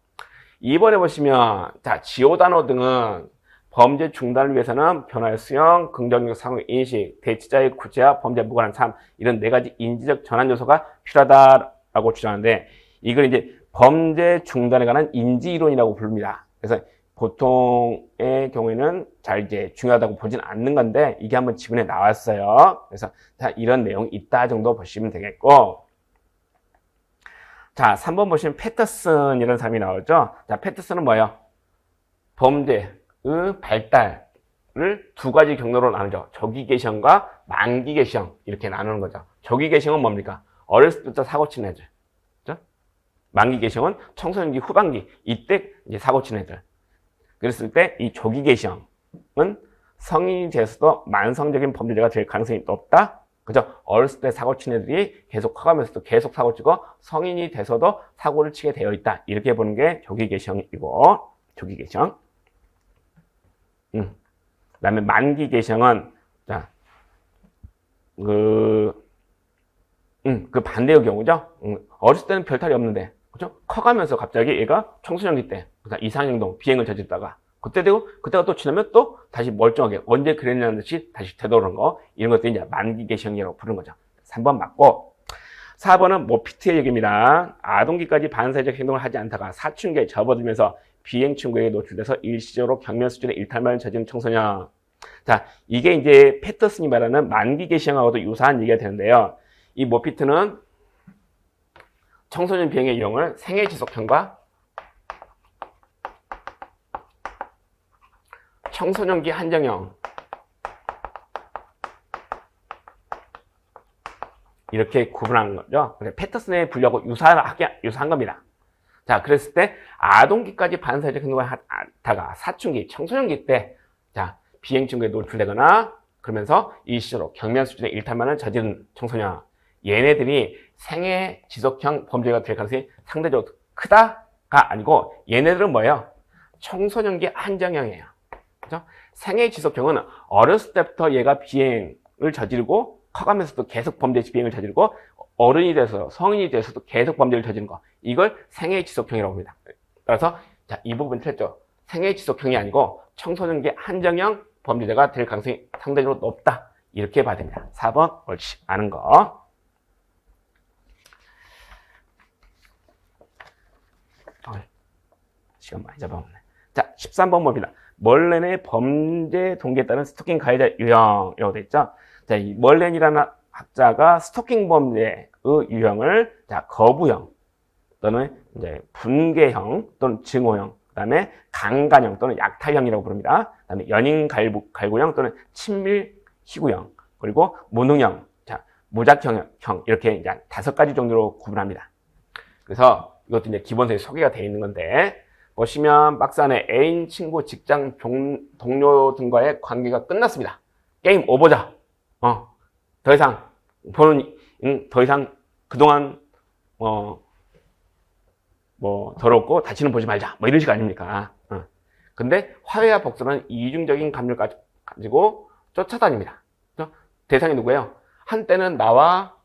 2번에 보시면, 자, 지오단어 등은 범죄 중단을 위해서는 변화의 수용, 긍정적 상호 인식, 대치자의 구체화, 범죄 무관한 삶, 이런 4가지 인지적 전환 요소가 필요하다라고 주장하는데, 이걸 이제 범죄 중단에 관한 인지 이론이라고 부릅니다. 그래서 보통의 경우에는 잘 이제 중요하다고 보진 않는 건데, 이게 한번 지문에 나왔어요. 그래서 자, 이런 내용이 있다 정도 보시면 되겠고. 자, 3번 보시면 패터슨 이런 사람이 나오죠. 자, 패터슨은 뭐예요? 범죄의 발달을 2가지 경로로 나누죠. 조기 개시형과 만기 개시형 이렇게 나누는 거죠. 조기 개시형은 뭡니까? 어렸을 때부터 사고 친 애들. 그죠? 만기 개시형은 청소년기 후반기 이때 이제 사고 친 애들. 그랬을 때 이 조기 개시형은 성인이 돼서도 만성적인 범죄자가 될 가능성이 높다. 그죠? 어렸을 때 사고 친 애들이 계속 커가면서도 계속 사고 치고 성인이 돼서도 사고를 치게 되어 있다. 이렇게 보는 게 조기 개시형이고, 조기 개시형. 그다음에 만기 개시형은 자, 그 반대의 경우죠. 어렸을 때는 별탈이 없는데, 그죠? 커가면서 갑자기 얘가 청소년기 때 이상행동, 비행을 저지르다가 그때가 또 지나면 또 다시 멀쩡하게 언제 그랬냐는 듯이 다시 되돌아오는 거, 이런 것들이 이제 만기 개시형이라고 부르는 거죠. 3번 맞고. 4번은 모피트의 얘기입니다. 아동기까지 반사회적 행동을 하지 않다가 사춘기에 접어들면서 비행 친구에게 노출돼서 일시적으로 경면 수준의 일탈만을 저지른 청소년. 자, 이게 이제 패터슨이 말하는 만기 개시형하고도 유사한 얘기가 되는데요. 이 모피트는 청소년 비행의 유형을 생애 지속형과 청소년기 한정형 이렇게 구분한 거죠. 그래서 패터슨의 분류하고 유사한 겁니다. 자, 그랬을 때 아동기까지 반사회적 행동을 하다가 사춘기, 청소년기 때 자, 비행 친구에 노출되거나 그러면서 일시적으로 경면 수준의 일탈만을 저지른 청소년, 얘네들이 생애 지속형 범죄가 될 가능성이 상대적으로 크다가 아니고, 얘네들은 뭐예요? 청소년기 한정형이에요. 그죠? 생애 지속형은 어렸을 때부터 얘가 비행을 저지르고 커가면서도 계속 범죄 비행을 저지르고 어른이 돼서 성인이 돼서도 계속 범죄를 저지르는 거, 이걸 생애 지속형이라고 합니다. 따라서 자, 이 부분 틀렸죠. 생애 지속형이 아니고 청소년기 한정형 범죄자가 될 가능성이 상대적으로 높다, 이렇게 봐야 됩니다. 4번 옳지 않은 거. 시간 많이 잡아먹네. 자, 13번 봅니다. 멀렌의 범죄 동기에 따른 스토킹 가해자 유형이라고 되어 있죠. 자, 이 멀렌이라는 학자가 스토킹 범죄의 유형을 자, 거부형 또는 이제 분개형 또는 증오형, 그다음에 강간형 또는 약탈형이라고 부릅니다. 그다음에 연인 갈구형 또는 친밀 희구형, 그리고 무능형, 자, 무작형 이렇게 이제 5가지 정도로 구분합니다. 그래서 이것도 이제 기본서에 소개가 되어 있는 건데, 보시면 박스 안에 애인, 친구, 직장, 동료 등과의 관계가 끝났습니다. 게임 오버자. 더 이상 더 이상 그동안 더럽고 다시는 보지 말자. 뭐 이런 식 아닙니까? 근데 화해와 복수는 이중적인 감정을 가지고 쫓아다닙니다. 대상이 누구예요? 한때는 나와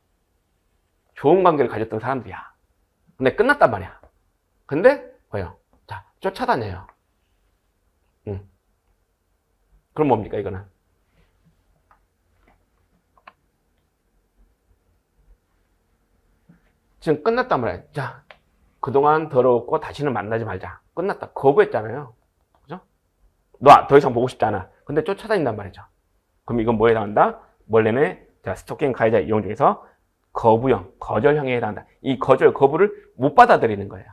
좋은 관계를 가졌던 사람들이야. 근데 끝났단 말이야. 근데 뭐예요? 자, 쫓아다녀요. 그럼 뭡니까 이거는? 지금 끝났단 말이야. 자, 그동안 더러웠고 다시는 만나지 말자. 끝났다. 거부했잖아요. 그죠? 너 더 이상 보고 싶지 않아. 근데 쫓아다닌단 말이죠. 그럼 이건 뭐에 해당한다? 원래는 자, 스토킹 가해자 이용 중에서 거부형, 거절형에 해당한다. 이 거부를 못 받아들이는 거예요.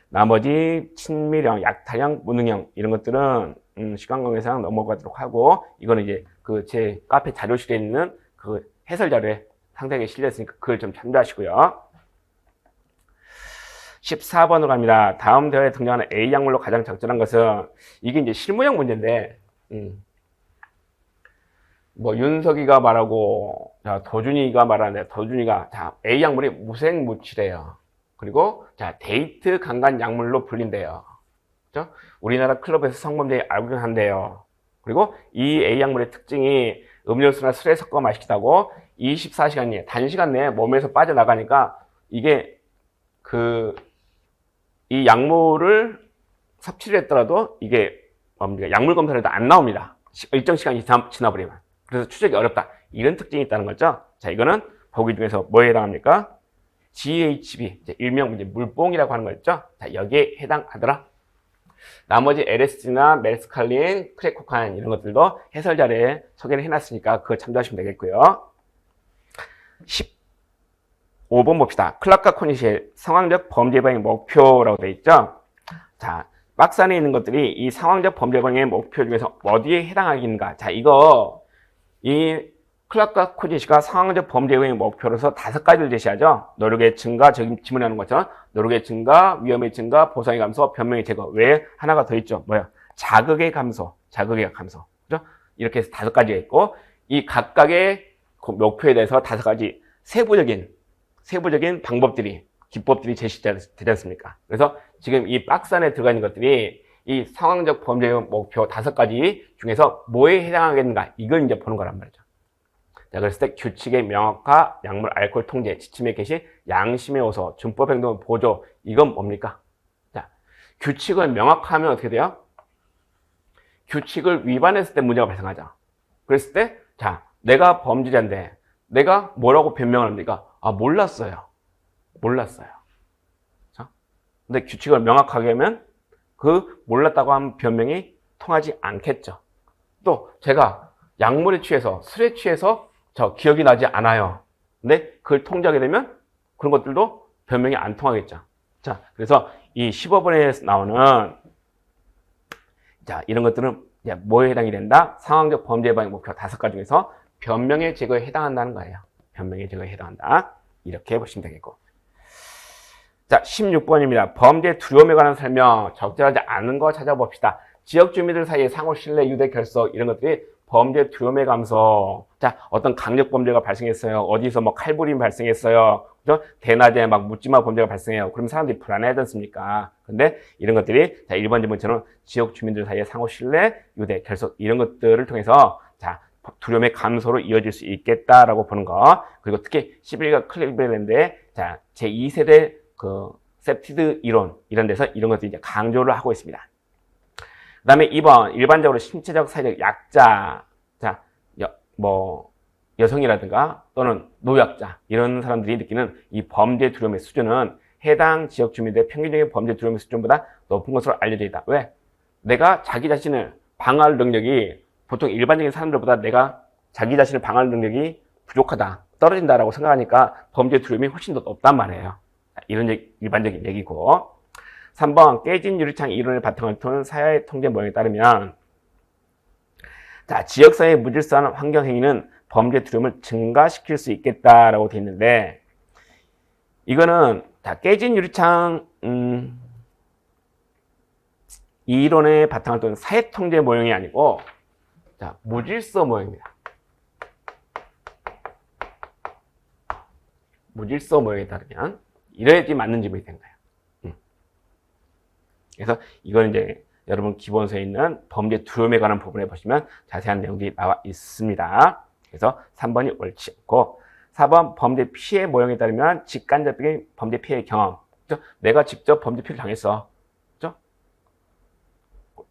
나머지 친밀형, 약탈형, 무능형 이런 것들은 시간 관계상 넘어가도록 하고, 이거는 이제 그 제 카페 자료실에 있는 그 해설 자료에 상세하게 실렸으니까 그걸 좀 참조하시고요. 14번으로 갑니다. 다음 대화에 등장하는 A 약물로 가장 적절한 것은, 이게 이제 실무형 문제인데, 뭐 윤석이가 말하고, 자, 도준이가 말하는데, 도준이가 자, A 약물이 무색무취래요. 그리고 자, 데이트 강간 약물로 불린대요. 그죠? 우리나라 클럽에서 성범죄에 알고한대요. 그리고 이 A 약물의 특징이 음료수나 술에 섞어 마시기도 하고 24시간 내에, 단시간 내에 몸에서 빠져나가니까 이게 이 약물을 섭취를 했더라도 이게 뭡니까? 약물 검사를 해도 안 나옵니다. 일정 시간이 지나버리면. 그래서 추적이 어렵다. 이런 특징이 있다는 거죠. 자, 이거는 보기 중에서 뭐에 해당합니까? GHB, 일명 이제 물뽕이라고 하는 거였죠. 자, 여기에 해당하더라. 나머지 LSD나 메스칼린, 크랙코카인 이런 것들도 해설 자료에 소개를 해놨으니까 그거 참조하시면 되겠고요. 15번 봅시다. 클락과 코니시의 상황적 범죄 예방의 목표라고 되어 있죠. 자, 박스 안에 있는 것들이 이 상황적 범죄 예방의 목표 중에서 어디에 해당하는가? 자, 이 클락과 코니시가 상황적 범죄 예방의 목표로서 5가지를 제시하죠. 노력의 증가, 지문하는 것처럼 노력의 증가, 위험의 증가, 보상의 감소, 변명의 제거. 왜 하나가 더 있죠? 뭐야? 자극의 감소, 감소. 그죠? 이렇게 해서 5가지가 있고, 이 각각의 그 목표에 대해서 5가지 세부적인 방법들이, 기법들이 제시되지 않습니까? 그래서 지금 이 박스 안에 들어가 있는 것들이 이 상황적 범죄 목표 5가지 중에서 뭐에 해당하겠는가? 이걸 이제 보는 거란 말이죠. 자, 그랬을 때 규칙의 명확화, 약물 알코올 통제, 지침의 개시, 양심의 호소, 준법 행동 보조, 이건 뭡니까? 자, 규칙을 명확하면 어떻게 돼요? 규칙을 위반했을 때 문제가 발생하죠. 그랬을 때, 자, 내가 범죄자인데, 내가 뭐라고 변명을 합니까? 아, 몰랐어요. 자, 근데 규칙을 명확하게 하면 그 몰랐다고 하는 변명이 통하지 않겠죠. 또, 제가 약물에 취해서, 술에 취해서 저 기억이 나지 않아요. 근데 그걸 통제하게 되면 그런 것들도 변명이 안 통하겠죠. 자, 그래서 이 15번에 나오는 자, 이런 것들은 뭐에 해당이 된다? 상황적 범죄 예방의 목표 5가지 중에서 변명의 제거에 해당한다는 거예요. 변명의 제거에 해당한다. 이렇게 보시면 되겠고. 자, 16번입니다. 범죄 두려움에 관한 설명, 적절하지 않은 거 찾아봅시다. 지역 주민들 사이에 상호 신뢰, 유대 결속 이런 것들이 범죄 두려움의 감소. 자, 어떤 강력 범죄가 발생했어요. 어디서 뭐 칼부림 발생했어요. 그죠? 대낮에 막 묻지마 범죄가 발생해요. 그럼 사람들이 불안해하지 않습니까? 근데 이런 것들이 자, 1번 지문처럼 지역 주민들 사이의 상호 신뢰, 유대, 결속 이런 것들을 통해서 자, 두려움의 감소로 이어질 수 있겠다라고 보는 거. 그리고 특히 11가 클리블랜드의 자, 제2세대 그 셉티드 이론 이런 데서 이런 것들이 이제 강조를 하고 있습니다. 그 다음에 2번, 일반적으로 신체적, 사회적 약자, 자, 여성이라든가 또는 노약자, 이런 사람들이 느끼는 이 범죄 두려움의 수준은 해당 지역 주민들의 평균적인 범죄 두려움의 수준보다 높은 것으로 알려져 있다. 왜? 내가 자기 자신을 방어할 능력이 보통 일반적인 사람들보다 내가 자기 자신을 방어할 능력이 부족하다, 떨어진다라고 생각하니까 범죄 두려움이 훨씬 더 높단 말이에요. 이런 일반적인 얘기고. 3번, 깨진 유리창 이론의 바탕을 두는 사회 통제 모형에 따르면 자, 지역사회의 무질서한 환경행위는 범죄 두려움을 증가시킬 수 있겠다라고 되어 있는데 이거는 자, 깨진 유리창 이론의 바탕을 두는 사회 통제 모형이 아니고 자, 무질서 모형입니다. 무질서 모형에 따르면 이래야지 맞는 질문이 된 거예요. 그래서 이건 이제 여러분 기본서에 있는 범죄 두려움에 관한 부분에 보시면 자세한 내용들이 나와 있습니다. 그래서 3번이 옳지 않고 4번 범죄 피해 모형에 따르면 직간접적인 범죄 피해 경험. 그렇죠? 내가 직접 범죄 피해를 당했어. 그렇죠?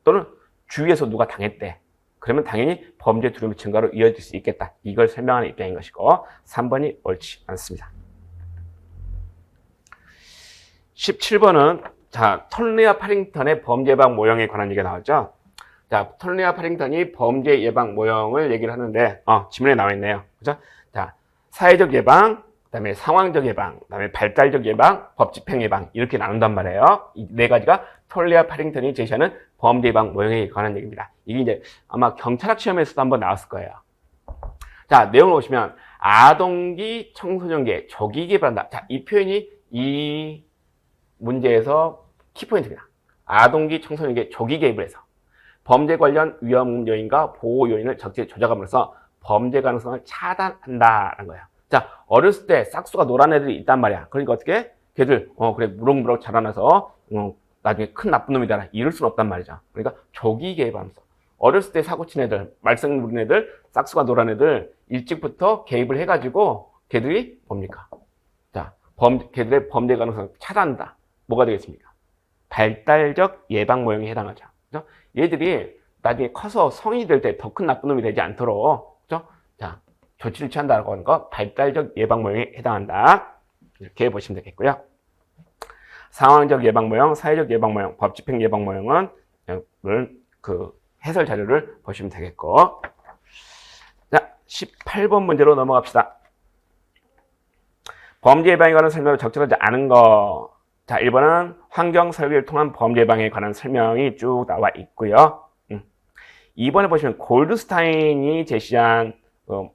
또는 주위에서 누가 당했대. 그러면 당연히 범죄 두려움의 증가로 이어질 수 있겠다. 이걸 설명하는 입장인 것이고 3번이 옳지 않습니다. 17번은 자, 톨리와 파링턴의 범죄 예방 모형에 관한 얘기가 나왔죠. 자, 톨리와 파링턴이 범죄 예방 모형을 얘기를 하는데 지문에 나와 있네요. 그죠? 자, 사회적 예방, 그다음에 상황적 예방, 그다음에 발달적 예방, 법집행 예방 이렇게 나눈단 말이에요. 이 네 가지가 톨리와 파링턴이 제시하는 범죄 예방 모형에 관한 얘기입니다. 이게 이제 아마 경찰학 시험에서도 한번 나왔을 거예요. 자, 내용을 보시면 아동기 청소년기에 조기 개입한다. 자, 이 표현이 이 문제에서 키포인트입니다. 아동기 청소년기에 조기 개입을 해서 범죄 관련 위험 요인과 보호 요인을 적절히 조작함으로써 범죄 가능성을 차단한다는 거예요. 자, 어렸을 때 싹수가 노란 애들이 있단 말이야. 그러니까 어떻게? 걔들 그래 무럭무럭 자라나서 나중에 큰 나쁜 놈이 되라 이럴 수는 없단 말이죠. 그러니까 조기 개입하면서 어렸을 때 사고 친 애들, 말썽 부린 애들, 싹수가 노란 애들 일찍부터 개입을 해가지고 걔들이 뭡니까? 자, 걔들의 범죄 가능성을 차단한다. 뭐가 되겠습니까? 발달적 예방 모형에 해당하죠. 그죠? 얘들이 나중에 커서 성인이 될 때 더 큰 나쁜 놈이 되지 않도록, 그죠? 자, 조치를 취한다고 하는 거 발달적 예방 모형에 해당한다. 이렇게 보시면 되겠고요. 상황적 예방 모형, 사회적 예방 모형, 법집행 예방 모형은 그 해설 자료를 보시면 되겠고. 자, 18번 문제로 넘어갑시다. 범죄 예방에 관한 설명을 적절하지 않은 거. 자, 1번은 환경 설계를 통한 범죄 예방에 관한 설명이 쭉 나와 있고요. 2번에 보시면 골드스타인이 제시한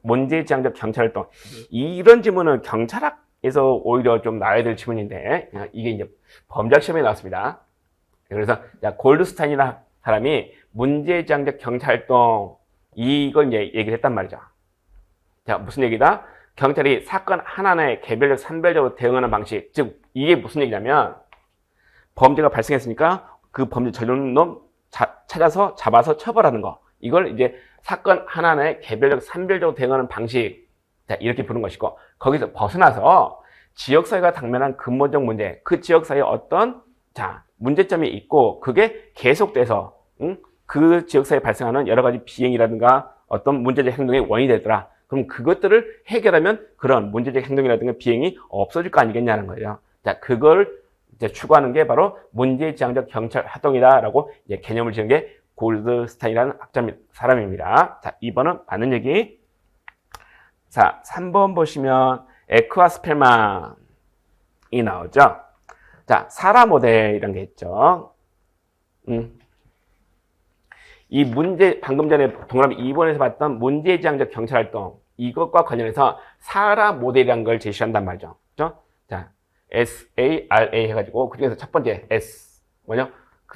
문제지향적 경찰활동. 이런 지문은 경찰학에서 오히려 좀 나와야 될 지문인데 이게 이제 범죄학 시험에 나왔습니다. 그래서 골드스타인이라는 사람이 문제지향적 경찰활동 이걸 이제 얘기를 했단 말이죠. 자, 무슨 얘기다? 경찰이 사건 하나하나에 개별적 산별적으로 대응하는 방식. 즉 이게 무슨 얘기냐면 범죄가 발생했으니까 그 범죄 저지른 놈 찾아서 잡아서 처벌하는 거. 이걸 이제 사건 하나하나에 개별적 산별적으로 대응하는 방식. 자, 이렇게 부르는 것이고 거기서 벗어나서 지역사회가 당면한 근본적 문제, 그 지역사회에 어떤 문제점이 있고 그게 계속돼서 그 지역사회에 발생하는 여러 가지 비행이라든가 어떤 문제적 행동의 원인이 되더라. 그럼 그것들을 해결하면 그런 문제적 행동이라든가 비행이 없어질 거 아니겠냐는 거예요. 자, 그걸 이제 추구하는 게 바로 문제지향적 경찰 활동이다라고 이제 개념을 지은 게 골드스타인이라는 사람입니다. 자, 2번은 맞는 얘기. 자, 3번 보시면 에크와 스펠만이 나오죠. 자, 사라 모델이라는 게 있죠. 이 문제, 방금 전에 동그라미 2번에서 봤던 문제지향적 경찰활동, 이것과 관련해서 사라 모델이라는 걸 제시한단 말이죠. 그죠? 자, SARA 해가지고, 그 중에서 첫 번째 S, 뭐냐?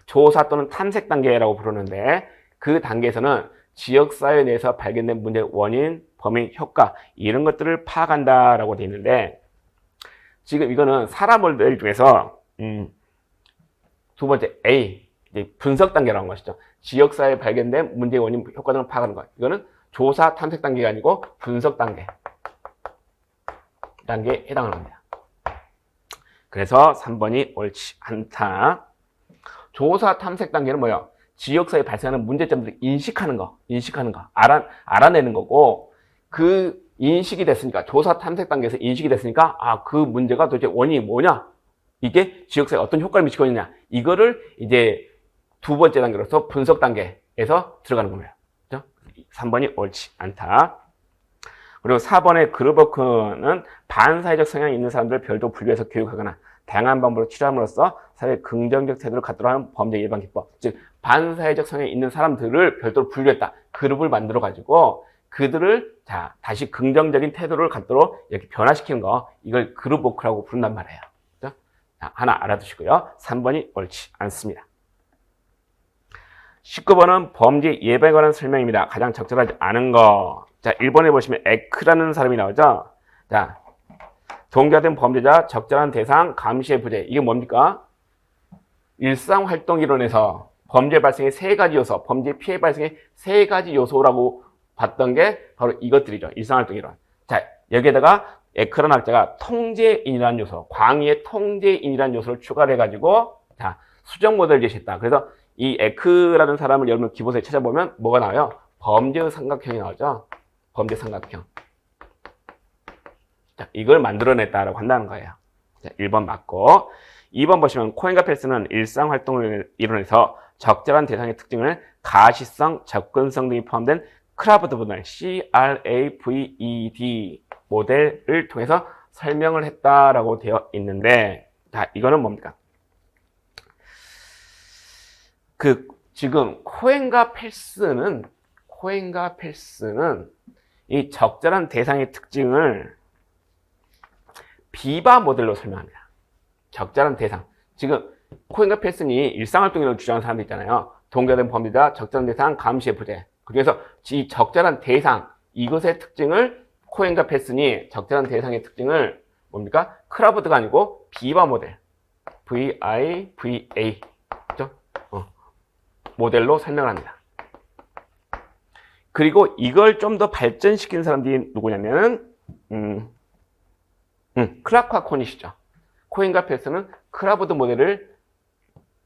조사 또는 탐색 단계라고 부르는데, 그 단계에서는 지역사회 내에서 발견된 문제의 원인, 범위, 효과, 이런 것들을 파악한다라고 되어 있는데, 지금 이거는 사라 모델 중에서, 두 번째 A, 이제 분석 단계라는 것이죠. 지역사회에 발견된 문제의 원인, 효과 등을 파악하는 것. 이거는 조사, 탐색 단계가 아니고 분석 단계에 해당하는 겁니다. 그래서 3번이 옳지 않다. 조사, 탐색 단계는 뭐예요? 지역사회에 발생하는 문제점들을 인식하는 거, 알아내는 거고, 그 인식이 됐으니까, 조사, 탐색 단계에서 인식이 됐으니까, 그 문제가 도대체 원인이 뭐냐? 이게 지역사회에 어떤 효과를 미치고 있느냐? 이거를 이제 두 번째 단계로서 분석 단계에서 들어가는 겁니다. 그렇죠? 3번이 옳지 않다. 그리고 4번의 그루버크는 반사회적 성향이 있는 사람들을 별도 분류해서 교육하거나 다양한 방법으로 치료함으로써 사회의 긍정적 태도를 갖도록 하는 범죄 예방 기법. 즉 반사회적 성향이 있는 사람들을 별도로 분류했다. 그룹을 만들어 가지고 그들을 다시 긍정적인 태도를 갖도록 이렇게 변화시키는 거. 이걸 그루버크라고 부른단 말이에요. 그렇죠? 하나 알아두시고요. 3번이 옳지 않습니다. 19번은 범죄 예방에 관한 설명입니다. 가장 적절하지 않은 거. 자, 1번에 보시면 에크라는 사람이 나오죠. 자, 동기화된 범죄자, 적절한 대상, 감시의 부재. 이게 뭡니까? 일상활동 이론에서 범죄 발생의 세 가지 요소, 범죄 피해 발생의 세 가지 요소라고 봤던 게 바로 이것들이죠. 일상활동이론. 자, 여기에다가 에크런 학자가 통제인이라는 요소, 광의의 통제인이라는 요소를 추가를 해가지고 자, 수정 모델을 제시했다. 그래서 이 에크라는 사람을 여러분 기본서에 찾아보면 뭐가 나와요? 범죄의 삼각형이 나오죠. 범죄 삼각형. 자, 이걸 만들어냈다라고 한다는 거예요. 자, 1번 맞고 2번 보시면 코엔과 펠스는 일상활동을 이론에서 적절한 대상의 특징을 가시성, 접근성 등이 포함된 크라브드 모델 CRAVED 모델을 통해서 설명을 했다라고 되어 있는데 자, 이거는 뭡니까? 지금 코엔과 펠스는 이 적절한 대상의 특징을 비바 모델로 설명합니다. 적절한 대상. 지금 코엔과 펠슨이 일상활동이라고 주장하는 사람들 있잖아요. 동결된 범죄자, 적절한 대상, 감시의 부재. 그래서 이 적절한 대상, 이것의 특징을 코엔과 펠슨이 적절한 대상의 특징을 뭡니까? 크라브드가 아니고 비바 모델, VIVA 모델로 설명을 합니다. 그리고 이걸 좀 더 발전시킨 사람들이 누구냐면은 클라크와 코닛이죠. 코엔과 펠슨은 크라브드 모델을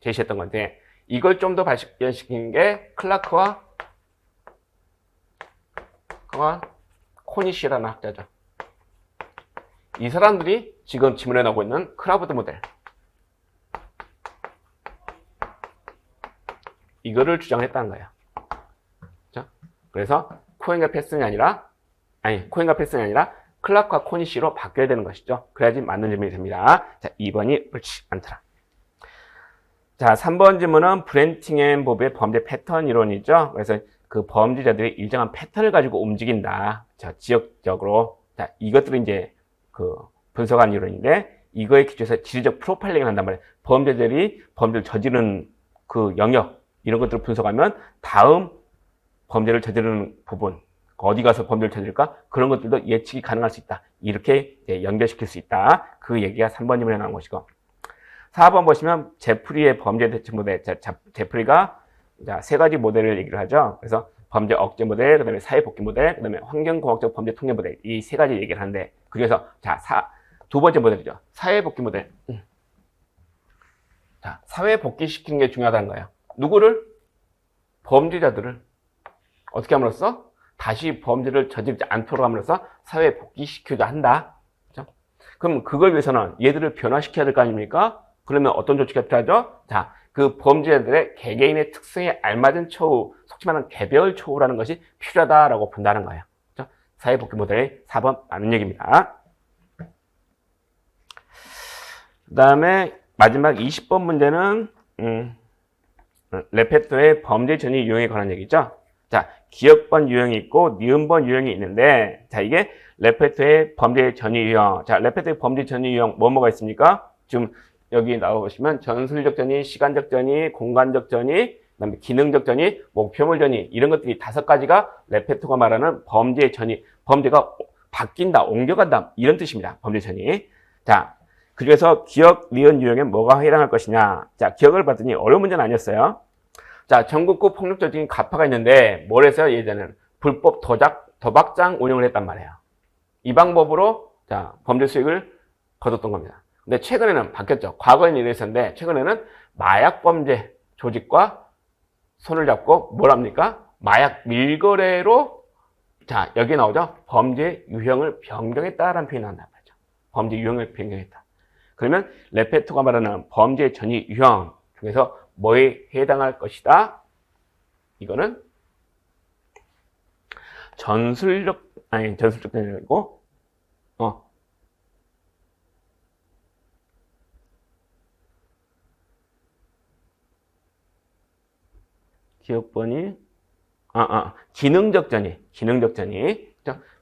제시했던 건데 이걸 좀 더 발전시킨 게 클라크와 코닛이라는 학자죠. 이 사람들이 지금 지문에 나오고 있는 크라브드 모델 이거를 주장했다는 거예요. 자, 그래서 코엔과 펠슨이 아니라 클라크와 코닛으로 바뀌어야 되는 것이죠. 그래야지 맞는 질문이 됩니다. 자, 2번이 옳지 않더라. 자, 3번 질문은 브렌팅앤 보브의 범죄 패턴 이론이죠. 그래서 그 범죄자들이 일정한 패턴을 가지고 움직인다. 자, 지역적으로. 자, 이것들을 이제 그 분석한 이론인데 이거에 기초해서 지리적 프로파일링을 한단 말이에요. 범죄자들이 범죄를 저지르는 그 영역 이런 것들을 분석하면 다음 범죄를 저지르는 부분 어디 가서 범죄를 저지를까? 그런 것들도 예측이 가능할 수 있다. 이렇게 연결시킬 수 있다. 그 얘기가 3번 질문에 나온 것이고 4번 보시면 제프리의 범죄 대책 모델. 제프리가 세 가지 모델을 얘기를 하죠. 그래서 범죄 억제 모델, 그 다음에 사회복귀 모델, 그 다음에 환경공학적 범죄 통제 모델 이 세 가지 얘기를 하는데 그래서 두 번째 모델이죠. 사회복귀 모델. 자, 사회복귀시키는 게 중요하다는 거예요. 누구를? 범죄자들을 어떻게 함으로써? 다시 범죄를 저지르지 않도록 함으로써 사회에 복귀시키기도 한다. 그렇죠? 그럼 그걸 위해서는 얘들을 변화시켜야 될 거 아닙니까? 그러면 어떤 조치가 필요하죠? 자, 그 범죄자들의 개개인의 특성에 알맞은 처우, 속지 말하는 개별 처우라는 것이 필요하다라고 본다는 거예요. 그렇죠? 사회복귀 모델의 4번 맞는 얘기입니다. 그 다음에 마지막 20번 문제는 레페토의 범죄 전이 유형에 관한 얘기죠. 자, 기억번 유형이 있고 니은번 유형이 있는데 자, 이게 레페토의 범죄 전이 유형. 자, 레페토의 범죄 전이 유형 뭐가 있습니까? 지금 여기 나와보시면 전술적 전이, 시간적 전이, 공간적 전이, 그다음에 기능적 전이, 목표물 전이 이런 것들이 5가지가 레페토가 말하는 범죄 전이. 범죄가 바뀐다, 옮겨간다 이런 뜻입니다. 범죄 전이. 자, 그래서 기억, 니은 유형에 뭐가 해당할 것이냐. 자, 기억을 봤더니 어려운 문제는 아니었어요. 자, 전국구 폭력 조직인 가파가 있는데 뭘 했어요? 예전에는 불법 도박장 운영을 했단 말이에요. 이 방법으로 자, 범죄 수익을 거뒀던 겁니다. 근데 최근에는 바뀌었죠. 과거에는 이랬었는데 최근에는 마약 범죄 조직과 손을 잡고 뭘 합니까? 마약 밀거래로 자, 여기 나오죠. 범죄 유형을 변경했다라는 표현을 한단 말이죠. 범죄 유형을 변경했다. 그러면 레페토가 말하는 범죄 전이 유형 중에서 뭐에 해당할 것이다? 이거는 전술적 전이 아니고 기억번이 기능적 전이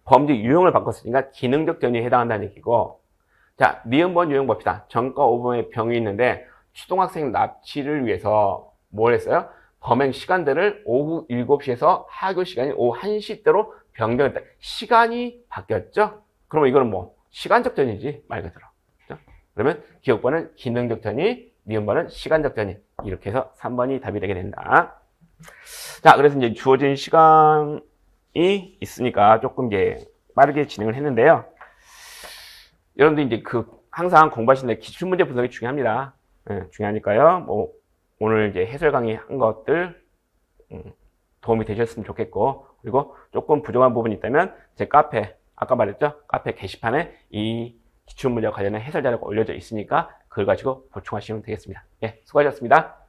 범죄 유형을 바꿨으니까 기능적 전이에 해당한다는 얘기고 자, 니은번 유형 봅시다. 전과 5번의 병이 있는데 초등학생 납치를 위해서 뭘 했어요? 범행 시간대를 오후 7시에서 하교 시간이 오후 1시대로 변경했다. 시간이 바뀌었죠? 그러면 이거는 뭐 시간적 전이지 말 그대로. 그렇죠? 그러면 기억번은 기능적 전이 미음번은 시간적 전이. 이렇게 해서 3번이 답이 되게 된다. 자, 그래서 이제 주어진 시간이 있으니까 조금 이제 빠르게 진행을 했는데요. 여러분들 이제 항상 공부하시는 데 기출문제 분석이 중요합니다. 중요하니까요. 뭐, 오늘 이제 해설 강의 한 것들, 도움이 되셨으면 좋겠고, 그리고 조금 부족한 부분이 있다면, 제 카페, 아까 말했죠? 카페 게시판에 이 기출문제와 관련된 해설 자료가 올려져 있으니까, 그걸 가지고 보충하시면 되겠습니다. 예, 수고하셨습니다.